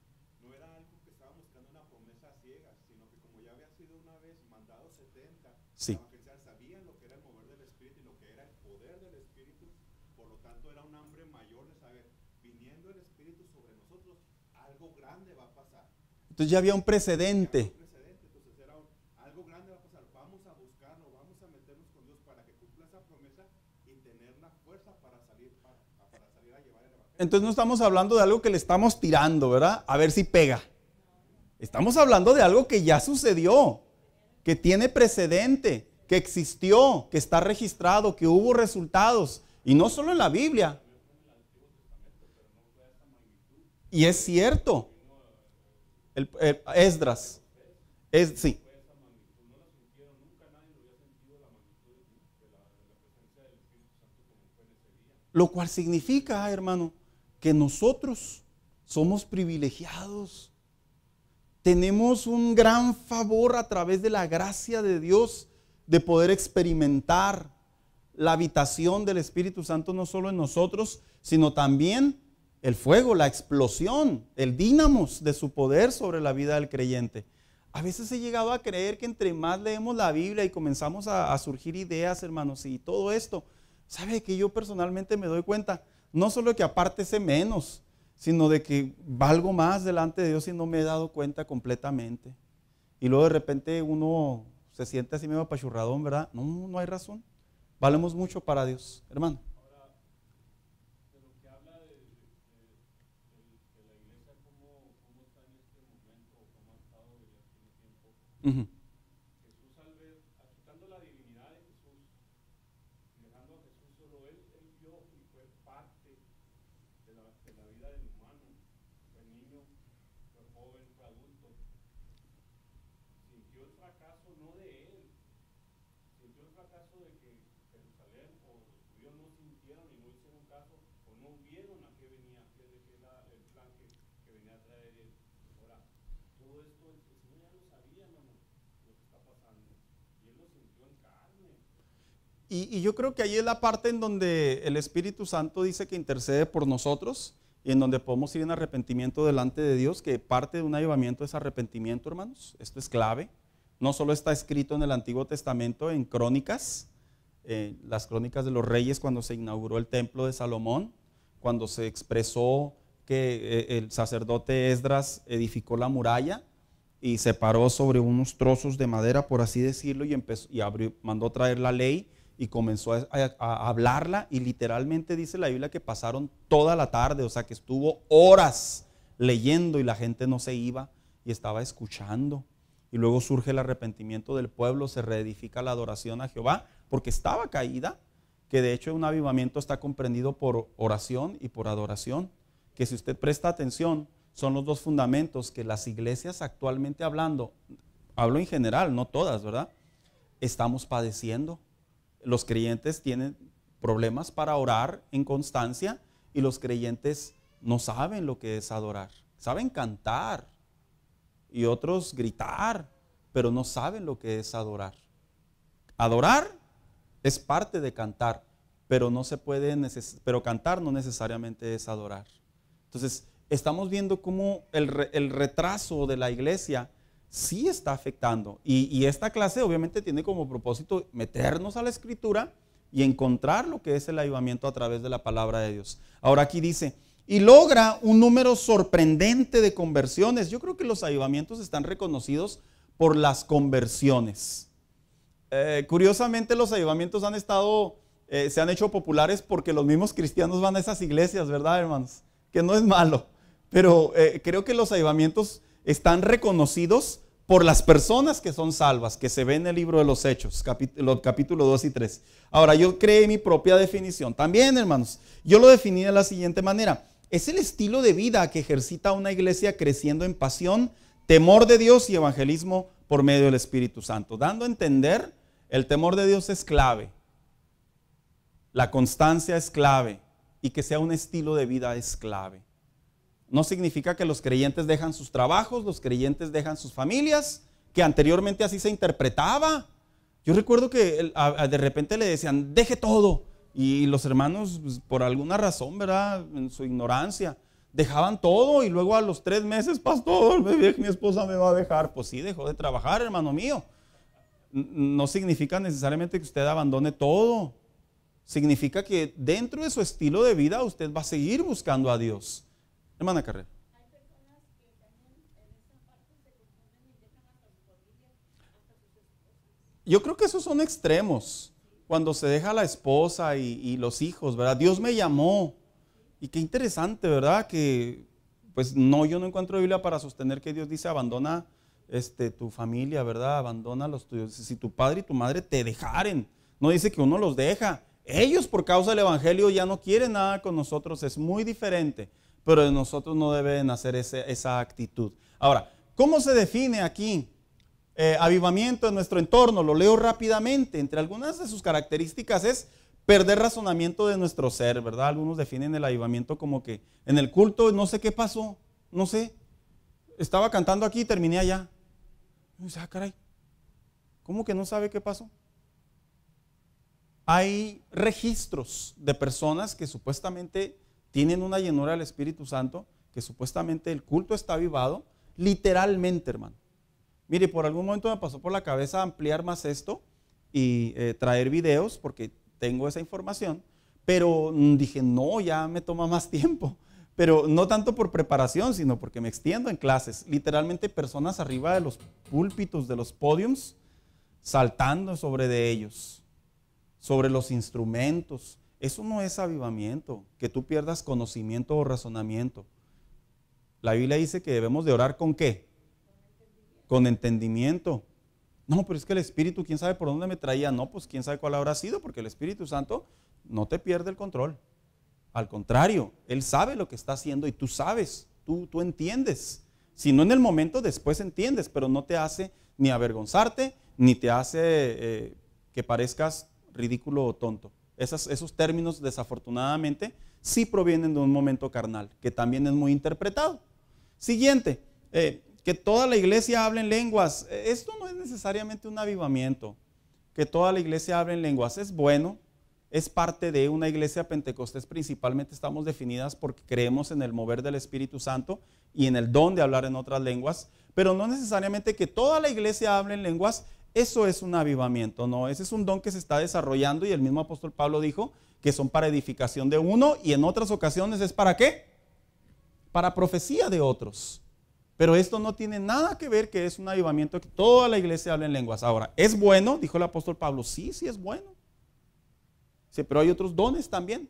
no era algo que estaba buscando una promesa ciega, sino que como ya había sido una vez mandado 70, sí, sabían lo que era el mover del Espíritu y lo que era el poder del Espíritu, por lo tanto era un hambre mayor de saber, viniendo el Espíritu sobre nosotros, algo grande va a pasar. Entonces ya había un precedente. Entonces era algo grande va a pasar, vamos a buscarlo, vamos a meternos con Dios para que cumpla esa promesa y tener la fuerza para salir a llevar el evangelio. Entonces no estamos hablando de algo que le estamos tirando, ¿verdad? A ver si pega. Estamos hablando de algo que ya sucedió, que tiene precedente, que existió, que está registrado, que hubo resultados. Y no solo en la Biblia. Y es cierto. Esdras. Sí. Lo cual significa, hermano, que nosotros somos privilegiados. Tenemos un gran favor a través de la gracia de Dios de poder experimentar la habitación del Espíritu Santo no solo en nosotros, sino también el fuego, la explosión, el dínamos de su poder sobre la vida del creyente. A veces he llegado a creer que entre más leemos la Biblia y comenzamos a surgir ideas, hermanos, y todo esto, ¿sabe que yo personalmente me doy cuenta? No solo que aparte sé menos, sino de que valgo más delante de Dios y no me he dado cuenta completamente. Y luego de repente uno se siente así medio apachurradón, ¿verdad? No hay razón. Valemos mucho para Dios, hermano. Ahora, de lo que habla de la iglesia, ¿cómo está en este momento, cómo ha estado desde hace un tiempo? Jesús, al ver, aceptando la divinidad de Jesús, dejando a Jesús solo, él vio y fue parte de la vida del humano. sintió el fracaso no de él, sintió el fracaso de que Jerusalén o los judíos no sintieron y no hicieron caso o no vieron a qué venía, qué era el plan que venía a traer él. Ahora, todo esto el Señor ya lo sabía, hermano, lo que está pasando, y él lo sintió en carne. Y yo creo que ahí es la parte en donde el Espíritu Santo dice que intercede por nosotros y en donde podemos ir en arrepentimiento delante de Dios, que parte de un avivamiento es arrepentimiento, hermanos. Esto es clave. No solo está escrito en el Antiguo Testamento, en Crónicas, las Crónicas de los Reyes, cuando se inauguró el templo de Salomón, cuando se expresó que el sacerdote Esdras edificó la muralla y se paró sobre unos trozos de madera, por así decirlo, y mandó traer la ley y comenzó a hablarla, y literalmente dice la Biblia que pasaron toda la tarde, o sea que estuvo horas leyendo y la gente no se iba y estaba escuchando. Y luego surge el arrepentimiento del pueblo, se reedifica la adoración a Jehová, porque estaba caída, que de hecho un avivamiento está comprendido por oración y por adoración, que si usted presta atención, son los dos fundamentos que las iglesias actualmente hablando, hablo en general, no todas, ¿verdad? Estamos padeciendo. Los creyentes tienen problemas para orar en constancia y los creyentes no saben lo que es adorar. Saben cantar y otros gritar, pero no saben lo que es adorar. Adorar es parte de cantar, pero no se puede, pero cantar no necesariamente es adorar. Entonces, estamos viendo cómo el retraso de la iglesia sí está afectando. Y esta clase obviamente tiene como propósito meternos a la Escritura y encontrar lo que es el avivamiento a través de la palabra de Dios. Ahora aquí dice, y logra un número sorprendente de conversiones. Yo creo que los avivamientos están reconocidos por las conversiones. Curiosamente los avivamientos se han hecho populares porque los mismos cristianos van a esas iglesias, ¿verdad, hermanos? Que no es malo, pero creo que los avivamientos están reconocidos por las personas que son salvas, que se ve en el libro de los Hechos, capítulo 2 y 3. Ahora, yo creé mi propia definición. También, hermanos, yo lo definí de la siguiente manera. Es el estilo de vida que ejercita una iglesia creciendo en pasión, temor de Dios y evangelismo por medio del Espíritu Santo. Dando a entender, el temor de Dios es clave. La constancia es clave. Y que sea un estilo de vida es clave. No significa que los creyentes dejan sus trabajos, los creyentes dejan sus familias, que anteriormente así se interpretaba. Yo recuerdo que de repente le decían, deje todo. Y los hermanos, pues, por alguna razón, ¿verdad? En su ignorancia, dejaban todo y luego a los 3 meses, pastor, mi esposa me va a dejar. Pues sí, dejó de trabajar, hermano mío. No significa necesariamente que usted abandone todo. Significa que dentro de su estilo de vida usted va a seguir buscando a Dios. Hermana Carrera. Hay personas que también en esa parte se confunden y dejan hasta su familia, hasta sus esposas. Yo creo que esos son extremos. Cuando se deja la esposa y los hijos, ¿verdad? Dios me llamó. Y qué interesante, ¿verdad? Que, pues no, yo no encuentro Biblia para sostener que Dios dice abandona tu familia, ¿verdad? Abandona los tuyos. Si tu padre y tu madre te dejaren, no dice que uno los deja. Ellos por causa del evangelio ya no quieren nada con nosotros, es muy diferente. Pero de nosotros no deben hacer esa actitud. Ahora, ¿cómo se define aquí avivamiento en nuestro entorno? Lo leo rápidamente. Entre algunas de sus características es perder razonamiento de nuestro ser, ¿verdad? Algunos definen el avivamiento como que en el culto no sé qué pasó, no sé. Estaba cantando aquí y terminé allá. Y dice, caray, ¿cómo que no sabe qué pasó? Hay registros de personas que supuestamente tienen una llenura del Espíritu Santo, que supuestamente el culto está avivado, literalmente, hermano. Mire, por algún momento me pasó por la cabeza ampliar más esto y traer videos, porque tengo esa información, pero dije, no, ya me toma más tiempo. Pero no tanto por preparación, sino porque me extiendo en clases. Literalmente personas arriba de los púlpitos, de los podiums, saltando sobre de ellos, sobre los instrumentos. Eso no es avivamiento, que tú pierdas conocimiento o razonamiento. La Biblia dice que debemos de orar ¿con qué? Con entendimiento. No, pero es que el Espíritu, ¿quién sabe por dónde me traía? No, pues quién sabe cuál habrá sido, porque el Espíritu Santo no te pierde el control. Al contrario, Él sabe lo que está haciendo y tú sabes, tú entiendes. Si no en el momento, después entiendes, pero no te hace ni avergonzarte, ni te hace que parezcas ridículo o tonto. Esos términos, desafortunadamente, sí provienen de un momento carnal, que también es muy interpretado. Siguiente, que toda la iglesia hable en lenguas. Esto no es necesariamente un avivamiento. Que toda la iglesia hable en lenguas es bueno, es parte de una iglesia pentecostés. Principalmente estamos definidas porque creemos en el mover del Espíritu Santo y en el don de hablar en otras lenguas, pero no necesariamente que toda la iglesia hable en lenguas. Eso es un avivamiento, no, ese es un don que se está desarrollando, y el mismo apóstol Pablo dijo que son para edificación de uno, y en otras ocasiones es ¿para qué? Para profecía de otros. Pero esto no tiene nada que ver que es un avivamiento que toda la iglesia hable en lenguas. Ahora, ¿es bueno? Dijo el apóstol Pablo, sí es bueno. Sí, pero hay otros dones también.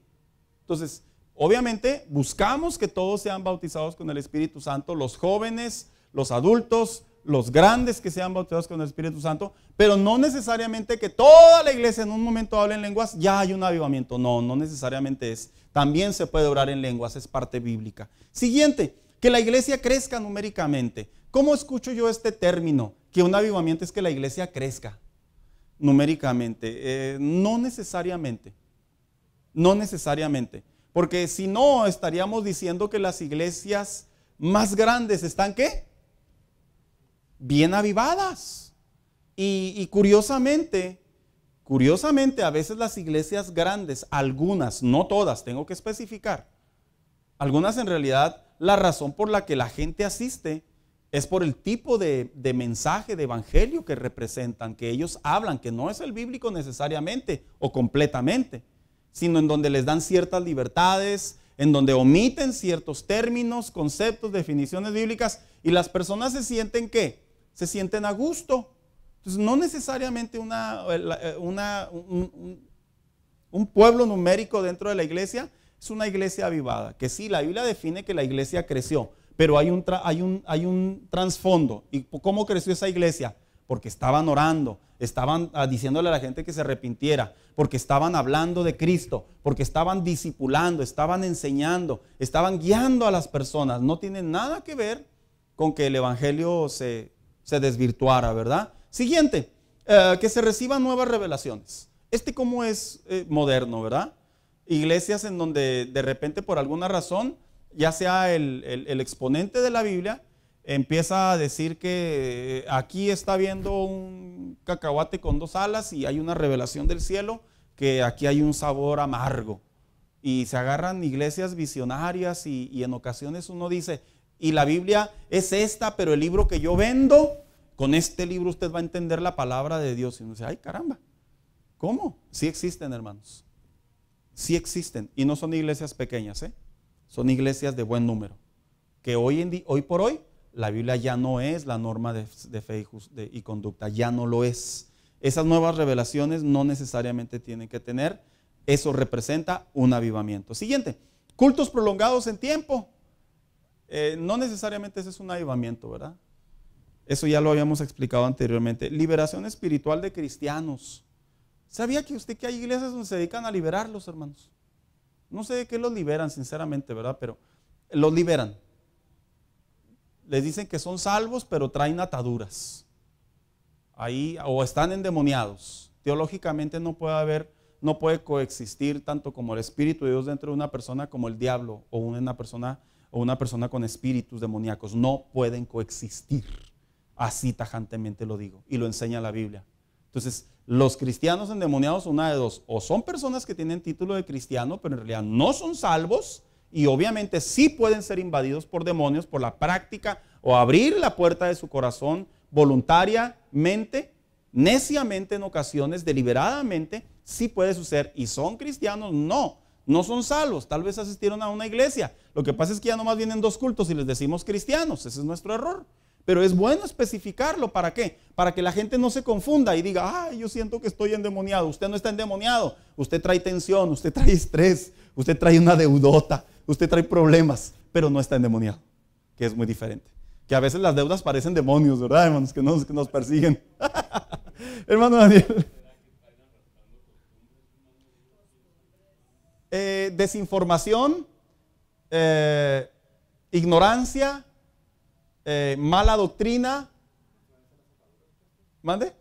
Entonces, obviamente buscamos que todos sean bautizados con el Espíritu Santo, los jóvenes, los adultos, los grandes que sean bautizados con el Espíritu Santo, pero no necesariamente que toda la iglesia en un momento hable en lenguas, ya hay un avivamiento. No, no necesariamente es. También se puede orar en lenguas, es parte bíblica. Siguiente, que la iglesia crezca numéricamente. ¿Cómo escucho yo este término? Que un avivamiento es que la iglesia crezca numéricamente. No necesariamente. No necesariamente. Porque si no, estaríamos diciendo que las iglesias más grandes están ¿qué? Bien avivadas. Y curiosamente, a veces las iglesias grandes, algunas, no todas, tengo que especificar, algunas en realidad la razón por la que la gente asiste es por el tipo de mensaje, de evangelio que representan, que ellos hablan, que no es el bíblico necesariamente o completamente, sino en donde les dan ciertas libertades, en donde omiten ciertos términos, conceptos, definiciones bíblicas, y las personas se sienten ¿qué? Se sienten a gusto. Entonces no necesariamente un pueblo numérico dentro de la iglesia es una iglesia avivada. Que sí, la Biblia define que la iglesia creció, pero hay un trasfondo. ¿Y cómo creció esa iglesia? Porque estaban orando, estaban diciéndole a la gente que se arrepintiera, porque estaban hablando de Cristo, porque estaban discipulando, estaban enseñando, estaban guiando a las personas. No tiene nada que ver con que el evangelio se desvirtuara, ¿verdad? Siguiente, que se reciban nuevas revelaciones. Como es moderno, ¿verdad? Iglesias en donde de repente por alguna razón, ya sea el exponente de la Biblia, empieza a decir que aquí está viendo un cacahuate con 2 alas y hay una revelación del cielo, que aquí hay un sabor amargo. Y se agarran iglesias visionarias y en ocasiones uno dice, y la Biblia es esta, pero el libro que yo vendo, con este libro usted va a entender la palabra de Dios. Y uno dice, ay caramba, ¿cómo? Sí existen, hermanos. Sí existen. Y no son iglesias pequeñas, son iglesias de buen número. Que hoy por hoy, la Biblia ya no es la norma de fe y conducta, ya no lo es. Esas nuevas revelaciones no necesariamente tienen que tener. Eso representa un avivamiento. Siguiente, cultos prolongados en tiempo. No necesariamente ese es un avivamiento, ¿verdad? Eso ya lo habíamos explicado anteriormente. Liberación espiritual de cristianos. ¿Sabía que usted que hay iglesias donde se dedican a liberarlos, hermanos? No sé de qué los liberan, sinceramente, ¿verdad? Pero los liberan. Les dicen que son salvos, pero traen ataduras. Ahí, o están endemoniados. Teológicamente no puede coexistir tanto como el Espíritu de Dios dentro de una persona como el diablo o una persona con espíritus demoníacos. No pueden coexistir. Así tajantemente lo digo. Y lo enseña la Biblia. Entonces, los cristianos endemoniados, una de dos, o son personas que tienen título de cristiano, pero en realidad no son salvos, y obviamente sí pueden ser invadidos por demonios por la práctica o abrir la puerta de su corazón voluntariamente, neciamente en ocasiones, deliberadamente, sí puede suceder. Y son cristianos, no son salvos, tal vez asistieron a una iglesia. Lo que pasa es que ya nomás vienen 2 cultos y les decimos cristianos, ese es nuestro error. Pero es bueno especificarlo, ¿para qué? Para que la gente no se confunda y diga, ay, yo siento que estoy endemoniado. Usted no está endemoniado, usted trae tensión, usted trae estrés, usted trae una deudota, usted trae problemas, pero no está endemoniado, que es muy diferente. Que a veces las deudas parecen demonios, ¿verdad, hermanos? Que nos persiguen. Hermano Daniel. Desinformación, ignorancia, mala doctrina, ¿Mande?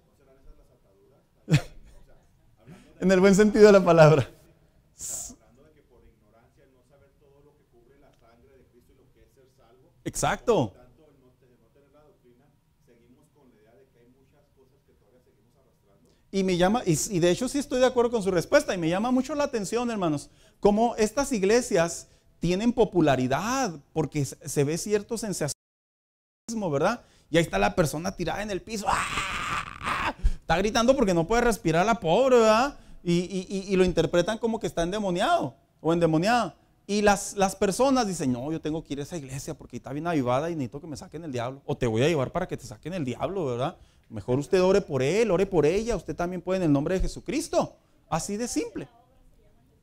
En el buen sentido de la palabra. Hablando de que por ignorancia, no saber todo lo que cubre la sangre de Cristo y lo que es ser salvo. Exacto. Tanto no tener la doctrina, seguimos con la idea de que hay muchas cosas que todavía seguimos arrastrando. Y me llama, y de hecho sí estoy de acuerdo con su respuesta, y me llama mucho la atención, hermanos, cómo estas iglesias tienen popularidad, porque se ve cierto sensacionalismo, ¿verdad? Y ahí está la persona tirada en el piso, ¡ah! Está gritando porque no puede respirar la pobre, ¿verdad? Y lo interpretan como que está endemoniado o endemoniada. Y las personas dicen, no, yo tengo que ir a esa iglesia porque está bien avivada y necesito que me saquen el diablo. O te voy a llevar para que te saquen el diablo, ¿verdad? Mejor usted ore por él, ore por ella. Usted también puede en el nombre de Jesucristo. Así de simple.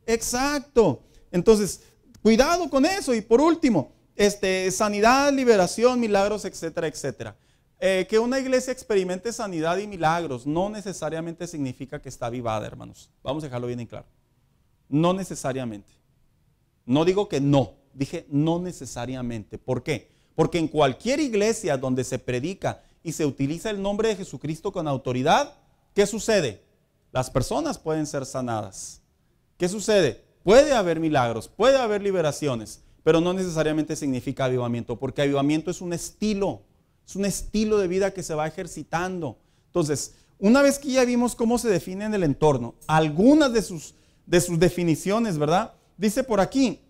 Exacto. Entonces, cuidado con eso. Y por último, sanidad, liberación, milagros, etcétera, etcétera. Que una iglesia experimente sanidad y milagros no necesariamente significa que está avivada, hermanos. Vamos a dejarlo bien en claro. No necesariamente. No digo que no, dije no necesariamente. ¿Por qué? Porque en cualquier iglesia donde se predica y se utiliza el nombre de Jesucristo con autoridad, ¿qué sucede? Las personas pueden ser sanadas. ¿Qué sucede? Puede haber milagros, puede haber liberaciones, pero no necesariamente significa avivamiento, porque avivamiento es un estilo de vida que se va ejercitando. Entonces, una vez que ya vimos cómo se define en el entorno, algunas de sus definiciones, ¿verdad? Dice por aquí,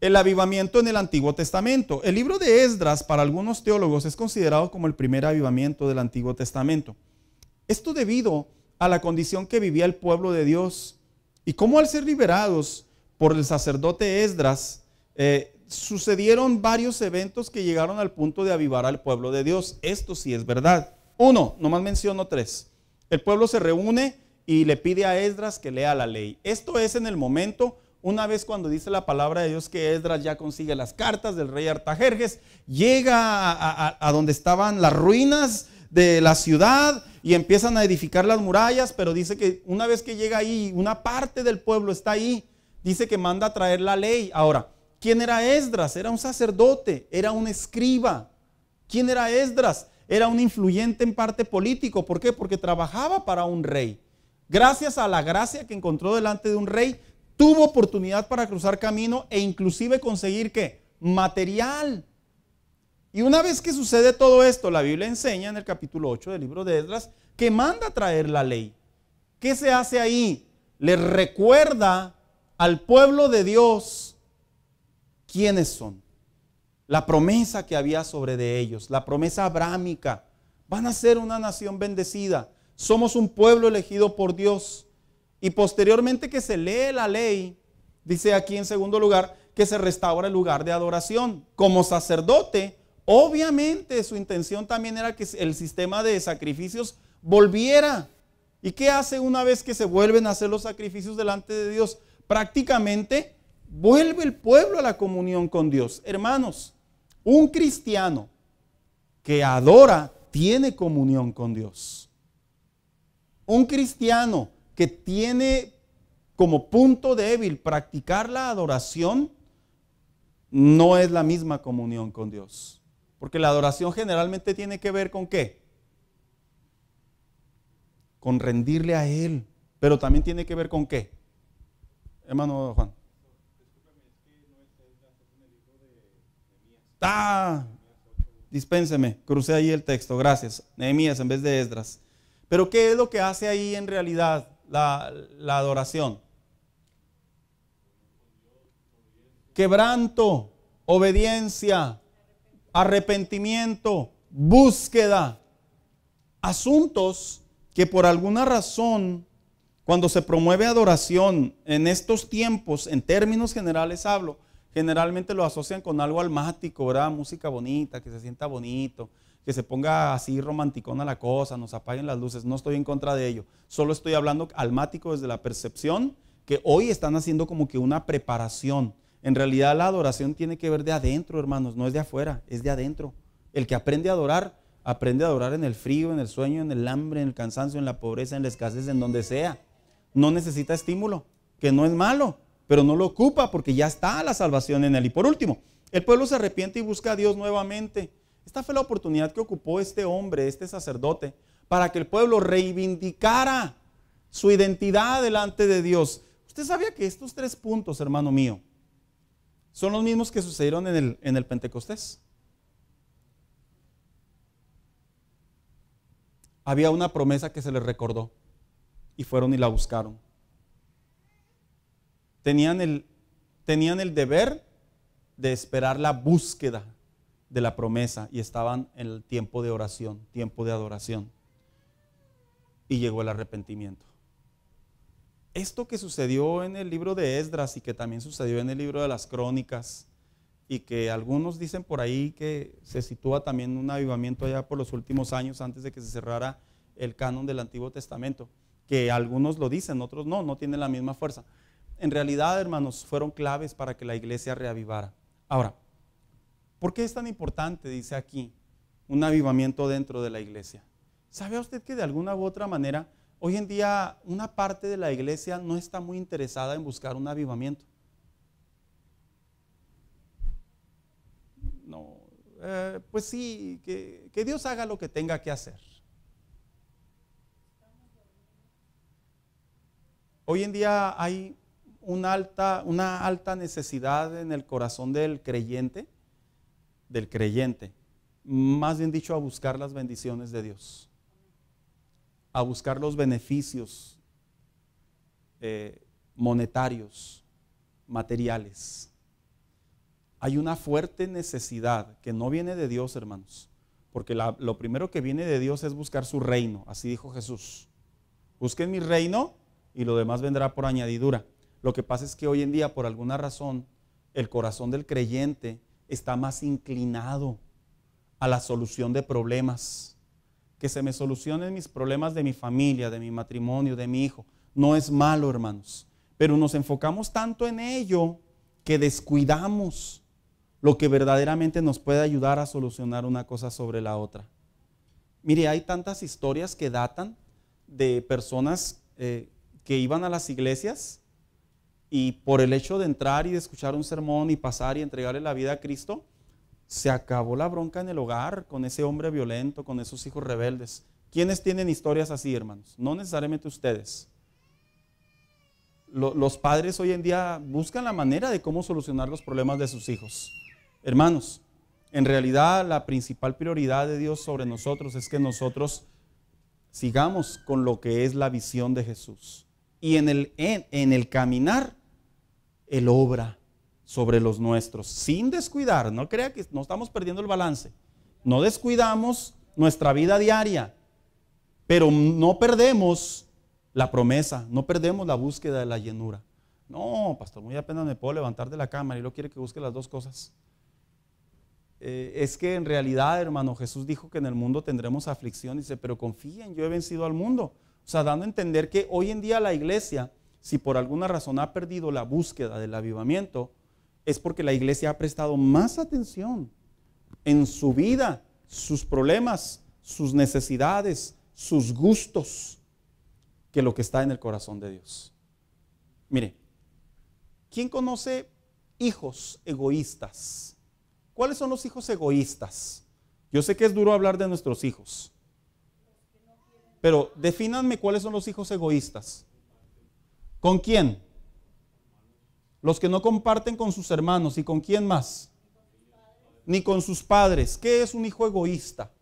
el avivamiento en el Antiguo Testamento. El libro de Esdras, para algunos teólogos, es considerado como el primer avivamiento del Antiguo Testamento. Esto debido a la condición que vivía el pueblo de Dios y cómo al ser liberados por el sacerdote Esdras, sucedieron varios eventos que llegaron al punto de avivar al pueblo de Dios. Esto sí es verdad. Uno, nomás menciono tres. El pueblo se reúne y le pide a Esdras que lea la ley. Esto es en el momento, una vez cuando dice la palabra de Dios que Esdras ya consigue las cartas del rey Artajerjes, llega a donde estaban las ruinas de la ciudad y empiezan a edificar las murallas, pero dice que una vez que llega ahí, una parte del pueblo está ahí, dice que manda a traer la ley. Ahora, ¿quién era Esdras? Era un sacerdote, era un escriba. ¿Quién era Esdras? Era un influyente en parte político. ¿Por qué? Porque trabajaba para un rey. Gracias a la gracia que encontró delante de un rey, tuvo oportunidad para cruzar camino e inclusive conseguir ¿qué? Material. Y una vez que sucede todo esto, la Biblia enseña en el capítulo 8 del libro de Esdras que manda a traer la ley. ¿Qué se hace ahí? Le recuerda al pueblo de Dios quiénes son. La promesa que había sobre de ellos, la promesa abrámica. Van a ser una nación bendecida. Somos un pueblo elegido por Dios. Y posteriormente que se lee la ley, dice aquí en segundo lugar, que se restaura el lugar de adoración. Como sacerdote, obviamente su intención también era que el sistema de sacrificios volviera. ¿Y qué hace una vez que se vuelven a hacer los sacrificios delante de Dios? Prácticamente vuelve el pueblo a la comunión con Dios. Hermanos, un cristiano que adora tiene comunión con Dios. Un cristiano que tiene como punto débil practicar la adoración no es la misma comunión con Dios. Porque la adoración generalmente tiene que ver ¿con qué? Con rendirle a Él. Pero también tiene que ver ¿con qué? Hermano Juan. Dispénseme, crucé ahí el texto, gracias. Nehemías en vez de Esdras. Pero ¿qué es lo que hace ahí en realidad la adoración? Quebranto, obediencia, arrepentimiento, búsqueda. Asuntos que por alguna razón, cuando se promueve adoración en estos tiempos, en términos generales hablo, generalmente lo asocian con algo almático, ¿verdad? Música bonita, que se sienta bonito, que se ponga así romanticona la cosa, nos apaguen las luces. No estoy en contra de ello. Solo estoy hablando almático desde la percepción que hoy están haciendo como que una preparación. En realidad la adoración tiene que ver de adentro, hermanos, no es de afuera, es de adentro. El que aprende a adorar en el frío, en el sueño, en el hambre, en el cansancio, en la pobreza, en la escasez, en donde sea. No necesita estímulo, que no es malo, pero no lo ocupa porque ya está la salvación en él. Y por último, el pueblo se arrepiente y busca a Dios nuevamente. Esta fue la oportunidad que ocupó este hombre, este sacerdote, para que el pueblo reivindicara su identidad delante de Dios. ¿Usted sabía que estos 3 puntos, hermano mío, son los mismos que sucedieron en el Pentecostés? Había una promesa que se les recordó y fueron y la buscaron. Tenían el deber de esperar la búsqueda de la promesa y estaban en el tiempo de oración, tiempo de adoración. Y llegó el arrepentimiento. Esto que sucedió en el libro de Esdras y que también sucedió en el libro de las Crónicas y que algunos dicen por ahí que se sitúa también un avivamiento allá por los últimos años antes de que se cerrara el canon del Antiguo Testamento, que algunos lo dicen, otros no tienen la misma fuerza. En realidad, hermanos, fueron claves para que la iglesia reavivara. Ahora, ¿por qué es tan importante, dice aquí, un avivamiento dentro de la iglesia? ¿Sabe usted que de alguna u otra manera hoy en día una parte de la iglesia no está muy interesada en buscar un avivamiento? No, pues sí, que Dios haga lo que tenga que hacer. Hoy en día hay una alta necesidad en el corazón del creyente, más bien dicho, a buscar las bendiciones de Dios, a buscar los beneficios monetarios, materiales. Hay una fuerte necesidad que no viene de Dios, hermanos, porque lo primero que viene de Dios es buscar su reino, así dijo Jesús. Busquen mi reino y lo demás vendrá por añadidura. Lo que pasa es que hoy en día, por alguna razón, el corazón del creyente está más inclinado a la solución de problemas. Que se me solucionen mis problemas de mi familia, de mi matrimonio, de mi hijo. No es malo, hermanos, pero nos enfocamos tanto en ello que descuidamos lo que verdaderamente nos puede ayudar a solucionar una cosa sobre la otra. Mire, hay tantas historias que datan de personas que iban a las iglesias y por el hecho de entrar y de escuchar un sermón y pasar y entregarle la vida a Cristo, se acabó la bronca en el hogar con ese hombre violento, con esos hijos rebeldes. ¿Quiénes tienen historias así, hermanos? No necesariamente ustedes. Los padres hoy en día buscan la manera de cómo solucionar los problemas de sus hijos. Hermanos, en realidad la principal prioridad de Dios sobre nosotros es que nosotros sigamos con lo que es la visión de Jesús. Y en el caminar, Él obra sobre los nuestros, sin descuidar. No crea que no estamos perdiendo el balance. No descuidamos nuestra vida diaria, pero no perdemos la promesa, no perdemos la búsqueda de la llenura. No, pastor, muy apenas me puedo levantar de la cama y luego quiere que busque las dos cosas. Es que en realidad, hermano, Jesús dijo que en el mundo tendremos aflicción. Dice, pero confíen, yo he vencido al mundo. O sea, dando a entender que hoy en día la iglesia, si por alguna razón ha perdido la búsqueda del avivamiento, es porque la iglesia ha prestado más atención en su vida, sus problemas, sus necesidades, sus gustos, que lo que está en el corazón de Dios. Mire, ¿quién conoce hijos egoístas? ¿Cuáles son los hijos egoístas? Yo sé que es duro hablar de nuestros hijos, pero defínanme cuáles son los hijos egoístas. ¿Con quién? Los que no comparten con sus hermanos. ¿Y con quién más? Ni con sus padres. ¿Qué es un hijo egoísta?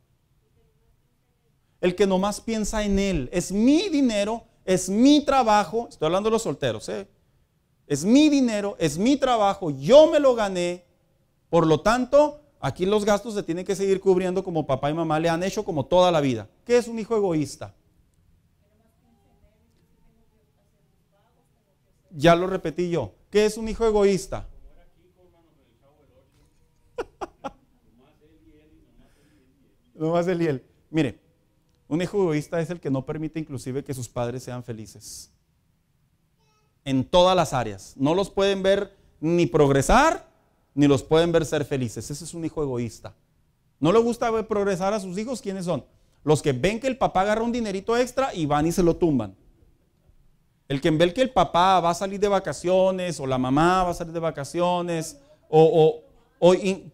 El que nomás piensa en él. Es mi dinero, es mi trabajo. Estoy hablando de los solteros, Es mi dinero, es mi trabajo, yo me lo gané. Por lo tanto, aquí los gastos se tienen que seguir cubriendo como papá y mamá le han hecho como toda la vida. ¿Qué es un hijo egoísta? Ya lo repetí yo. ¿Qué es un hijo egoísta? Nomás él y él. Mire, un hijo egoísta es el que no permite inclusive que sus padres sean felices. En todas las áreas. No los pueden ver ni progresar, ni los pueden ver ser felices. Ese es un hijo egoísta. ¿No le gusta ver progresar a sus hijos? ¿Quiénes son? Los que ven que el papá agarra un dinerito extra y van y se lo tumban. El que ve que el papá va a salir de vacaciones o la mamá va a salir de vacaciones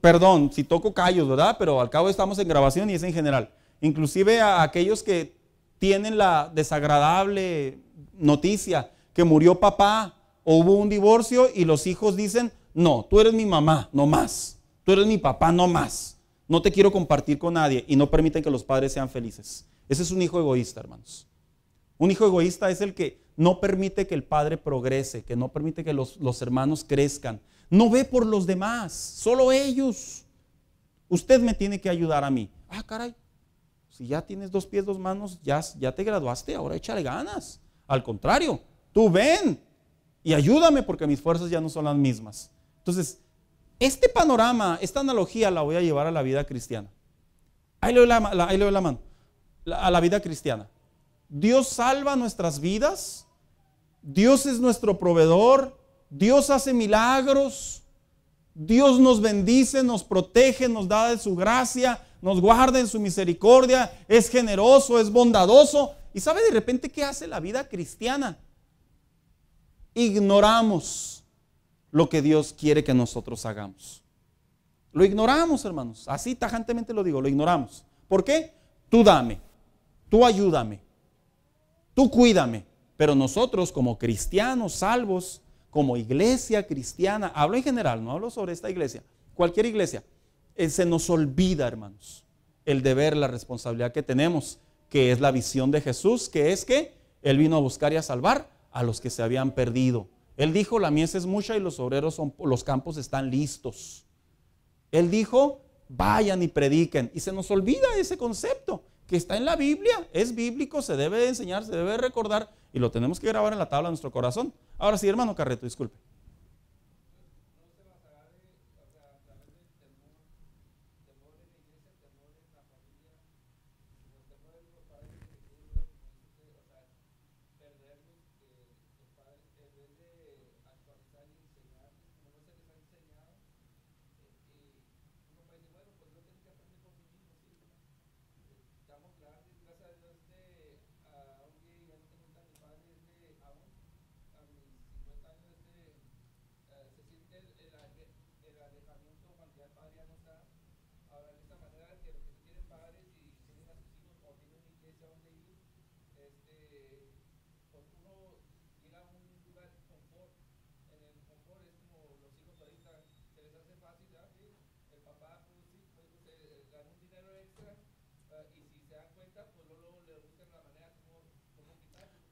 perdón, si toco callos, ¿verdad? Pero al cabo estamos en grabación y es en general. Inclusive a aquellos que tienen la desagradable noticia que murió papá o hubo un divorcio y los hijos dicen, no, tú eres mi mamá, no más. Tú eres mi papá, no más. No te quiero compartir con nadie, y no permiten que los padres sean felices. Ese es un hijo egoísta, hermanos. Un hijo egoísta es el que no permite que el padre progrese, que no permite que los hermanos crezcan. No ve por los demás, solo ellos. Usted me tiene que ayudar a mí. Ah, caray, si ya tienes 2 pies, 2 manos, ya te graduaste, ahora échale ganas. Al contrario, tú ven y ayúdame porque mis fuerzas ya no son las mismas. Entonces, este panorama, esta analogía la voy a llevar a la vida cristiana. Ahí le doy la mano. A la vida cristiana. Dios salva nuestras vidas. Dios es nuestro proveedor. Dios hace milagros. Dios nos bendice, nos protege, nos da de su gracia, nos guarda en su misericordia, es generoso, es bondadoso. ¿Y sabe de repente qué hace la vida cristiana? Ignoramos lo que Dios quiere que nosotros hagamos. Lo ignoramos, hermanos. Así tajantemente lo digo, lo ignoramos. ¿Por qué? Tú dame, tú ayúdame, tú cuídame. Pero nosotros como cristianos salvos, como iglesia cristiana, hablo en general, no hablo sobre esta iglesia, cualquier iglesia, se nos olvida, hermanos, el deber, la responsabilidad que tenemos, que es la visión de Jesús, que es que Él vino a buscar y a salvar a los que se habían perdido. Él dijo, la mies es mucha y los obreros los campos están listos. Él dijo, vayan y prediquen. Y se nos olvida ese concepto que está en la Biblia, es bíblico, se debe de enseñar, se debe de recordar y lo tenemos que grabar en la tabla de nuestro corazón. Ahora sí, hermano Carreto, disculpe.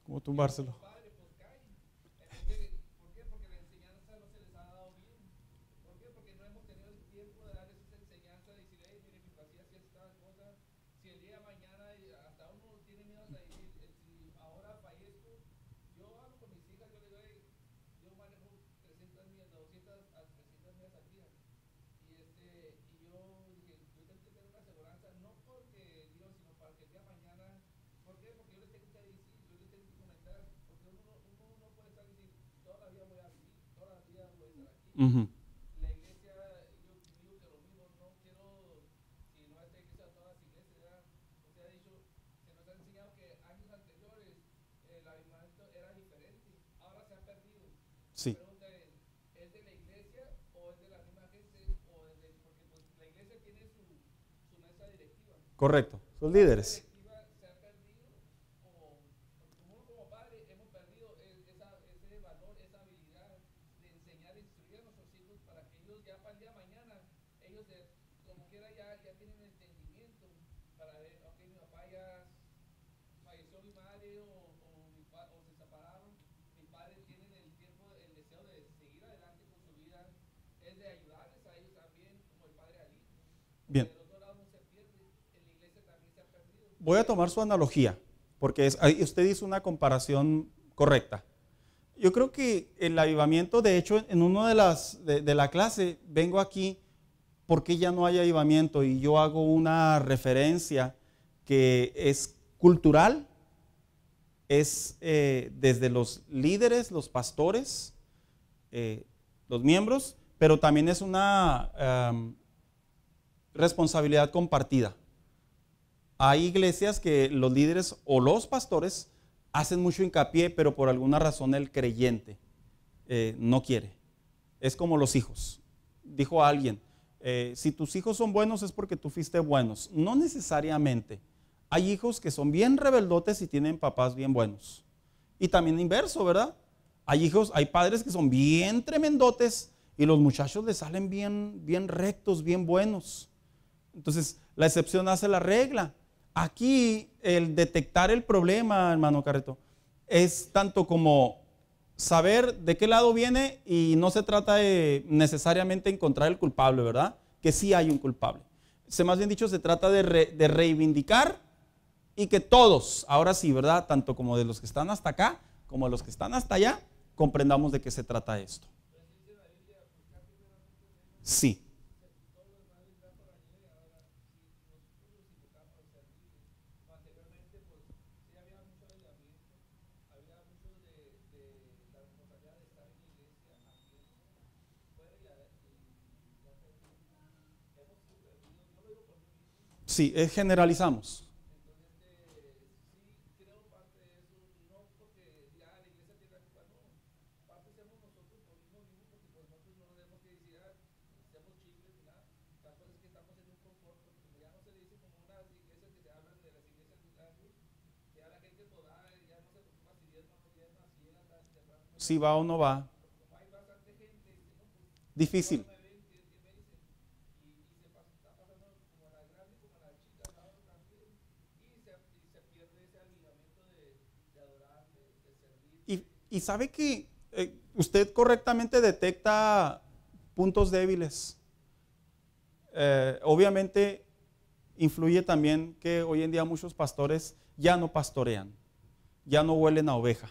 ¿Cómo tumbárselo? Uh-huh. La iglesia, yo digo que lo mismo, no quiero, si no esta iglesia, todas las iglesias, usted ha dicho, se nos ha enseñado que años anteriores el avivamiento era diferente, ahora se ha perdido. Sí. La pregunta ¿es de la iglesia o es de la misma gente? O es de, porque pues, la iglesia tiene su mesa directiva. Correcto, sus líderes. Bien. Voy a tomar su analogía, porque usted hizo una comparación correcta. Yo creo que el avivamiento, de hecho, en una de la clase, vengo aquí porque ya no hay avivamiento y yo hago una referencia que es cultural, es desde los líderes, los pastores, los miembros, pero también es una responsabilidad compartida. Hay iglesias que los líderes o los pastores hacen mucho hincapié, pero por alguna razón el creyente no quiere. Es como los hijos. Dijo alguien, si tus hijos son buenos es porque tú fuiste buenos. No necesariamente. Hay hijos que son bien rebeldotes y tienen papás bien buenos. Y también inverso, ¿verdad? Hay padres que son bien tremendotes y los muchachos les salen bien rectos, bien buenos. Entonces, la excepción hace la regla. Aquí, el detectar el problema, hermano Carreto, es tanto como saber de qué lado viene, y no se trata de necesariamente encontrar el culpable, ¿verdad? Que sí hay un culpable. Más bien dicho, se trata de reivindicar y que todos, ahora sí, ¿verdad? Tanto como de los que están hasta acá, como de los que están hasta allá, comprendamos de qué se trata esto. Sí. Sí, generalizamos. Si va o no va. Difícil. Y sabe que usted correctamente detecta puntos débiles. Obviamente influye también que hoy en día muchos pastores ya no pastorean, ya no huelen a oveja,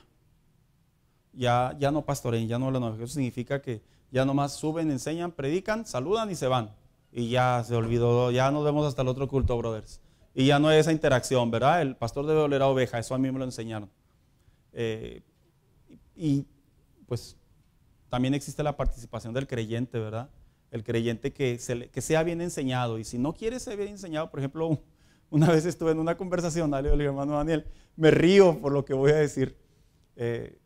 ya no pastorean, ya no huelen a oveja. Eso significa que ya nomás suben, enseñan, predican, saludan y se van. Y ya se olvidó, ya nos vemos hasta el otro culto, brothers. Y ya no hay esa interacción, ¿verdad? El pastor debe oler a oveja, eso a mí me lo enseñaron. Y pues también existe la participación del creyente, ¿verdad? El creyente que sea bien enseñado. Y si no quiere ser bien enseñado, por ejemplo, una vez estuve en una conversación, dale, el hermano Daniel, me río por lo que voy a decir.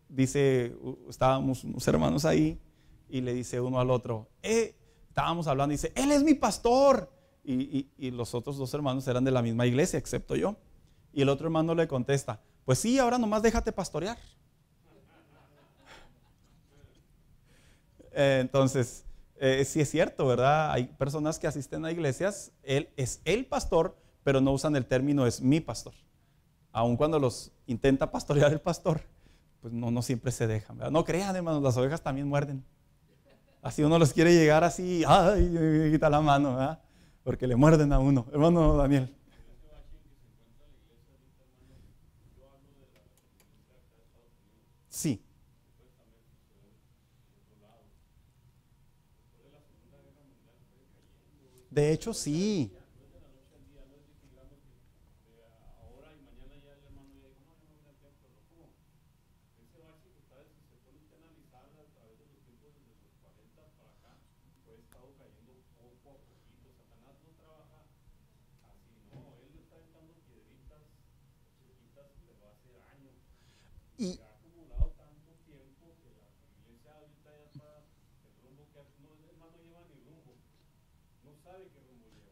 Dice, estábamos unos hermanos ahí y le dice uno al otro, estábamos hablando y dice, él es mi pastor. Y los otros dos hermanos eran de la misma iglesia, excepto yo. Y el otro hermano le contesta, pues sí, ahora nomás déjate pastorear. Entonces, sí es cierto, ¿verdad? Hay personas que asisten a iglesias, él es el pastor, pero no usan el término es mi pastor. Aun cuando los intenta pastorear el pastor, pues no siempre se dejan, ¿verdad? No crean, hermanos, las ovejas también muerden. Así uno los quiere llegar así, ay, quita la mano, ¿verdad? Porque le muerden a uno. Hermano Daniel. Sí. De hecho, sí. Y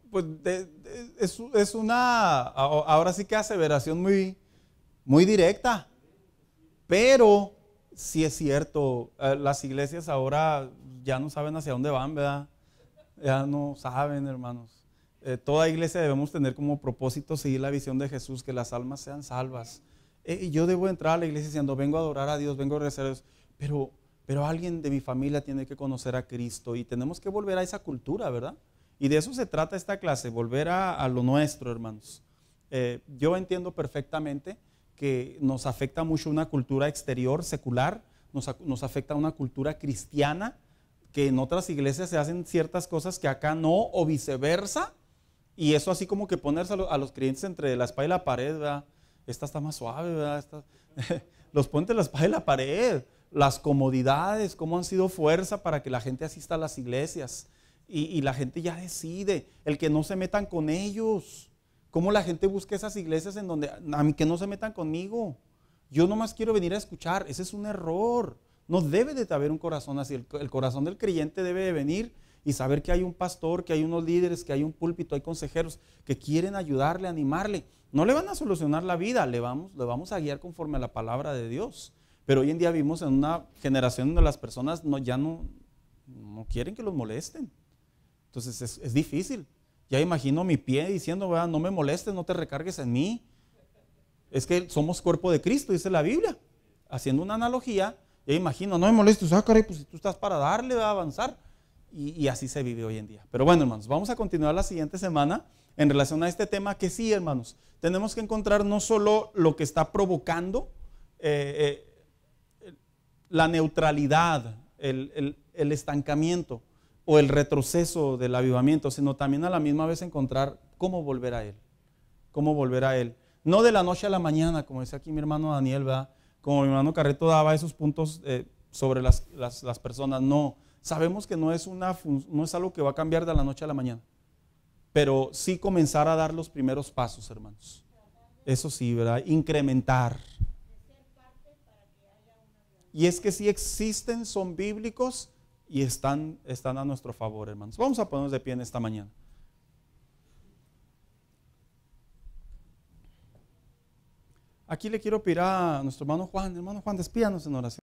pues es una, ahora sí que aseveración muy directa, pero sí es cierto, las iglesias ahora ya no saben hacia dónde van, ¿verdad? Ya no saben, hermanos. Toda iglesia debemos tener como propósito seguir la visión de Jesús, que las almas sean salvas. Yo debo entrar a la iglesia diciendo, vengo a adorar a Dios, vengo a rezar a Dios, pero alguien de mi familia tiene que conocer a Cristo y tenemos que volver a esa cultura, ¿verdad? Y de eso se trata esta clase, volver a lo nuestro, hermanos. Yo entiendo perfectamente que nos afecta mucho una cultura exterior, secular, nos afecta una cultura cristiana, que en otras iglesias se hacen ciertas cosas que acá no, o viceversa, y eso así como que ponerse a los creyentes entre la espada y la pared, ¿verdad? Esta está más suave, ¿verdad? Los pone entre la espada y la pared, las comodidades, cómo han sido fuerza para que la gente asista a las iglesias, y la gente ya decide, el que no se metan con ellos, cómo la gente busca esas iglesias en donde, a mí que no se metan conmigo, yo nomás quiero venir a escuchar. Ese es un error. No debe de haber un corazón así. El corazón del creyente debe de venir y saber que hay un pastor, que hay unos líderes, que hay un púlpito, hay consejeros que quieren ayudarle, animarle. No le van a solucionar la vida, le vamos a guiar conforme a la palabra de Dios. Pero hoy en día vivimos en una generación donde las personas ya no quieren que los molesten. Entonces es difícil. Ya imagino mi pie diciendo, ¿verdad? No me molestes, no te recargues en mí. Es que somos cuerpo de Cristo, dice la Biblia. Haciendo una analogía, ya imagino, no me molestes, caray, pues si tú estás para darle, va a avanzar. Y así se vive hoy en día. Pero bueno, hermanos, vamos a continuar la siguiente semana en relación a este tema que sí, hermanos, tenemos que encontrar no solo lo que está provocando la neutralidad, el estancamiento o el retroceso del avivamiento, sino también a la misma vez encontrar cómo volver a Él. Cómo volver a Él. No de la noche a la mañana, como decía aquí mi hermano Daniel, ¿verdad? Como mi hermano Carreto daba esos puntos sobre las personas. No, sabemos que no es algo que va a cambiar de la noche a la mañana, pero sí comenzar a dar los primeros pasos, hermanos. Eso sí, ¿verdad? Incrementar. Y es que sí existen, son bíblicos y están a nuestro favor, hermanos. Vamos a ponernos de pie en esta mañana. Aquí le quiero pedir a nuestro hermano Juan, despídanos en oración.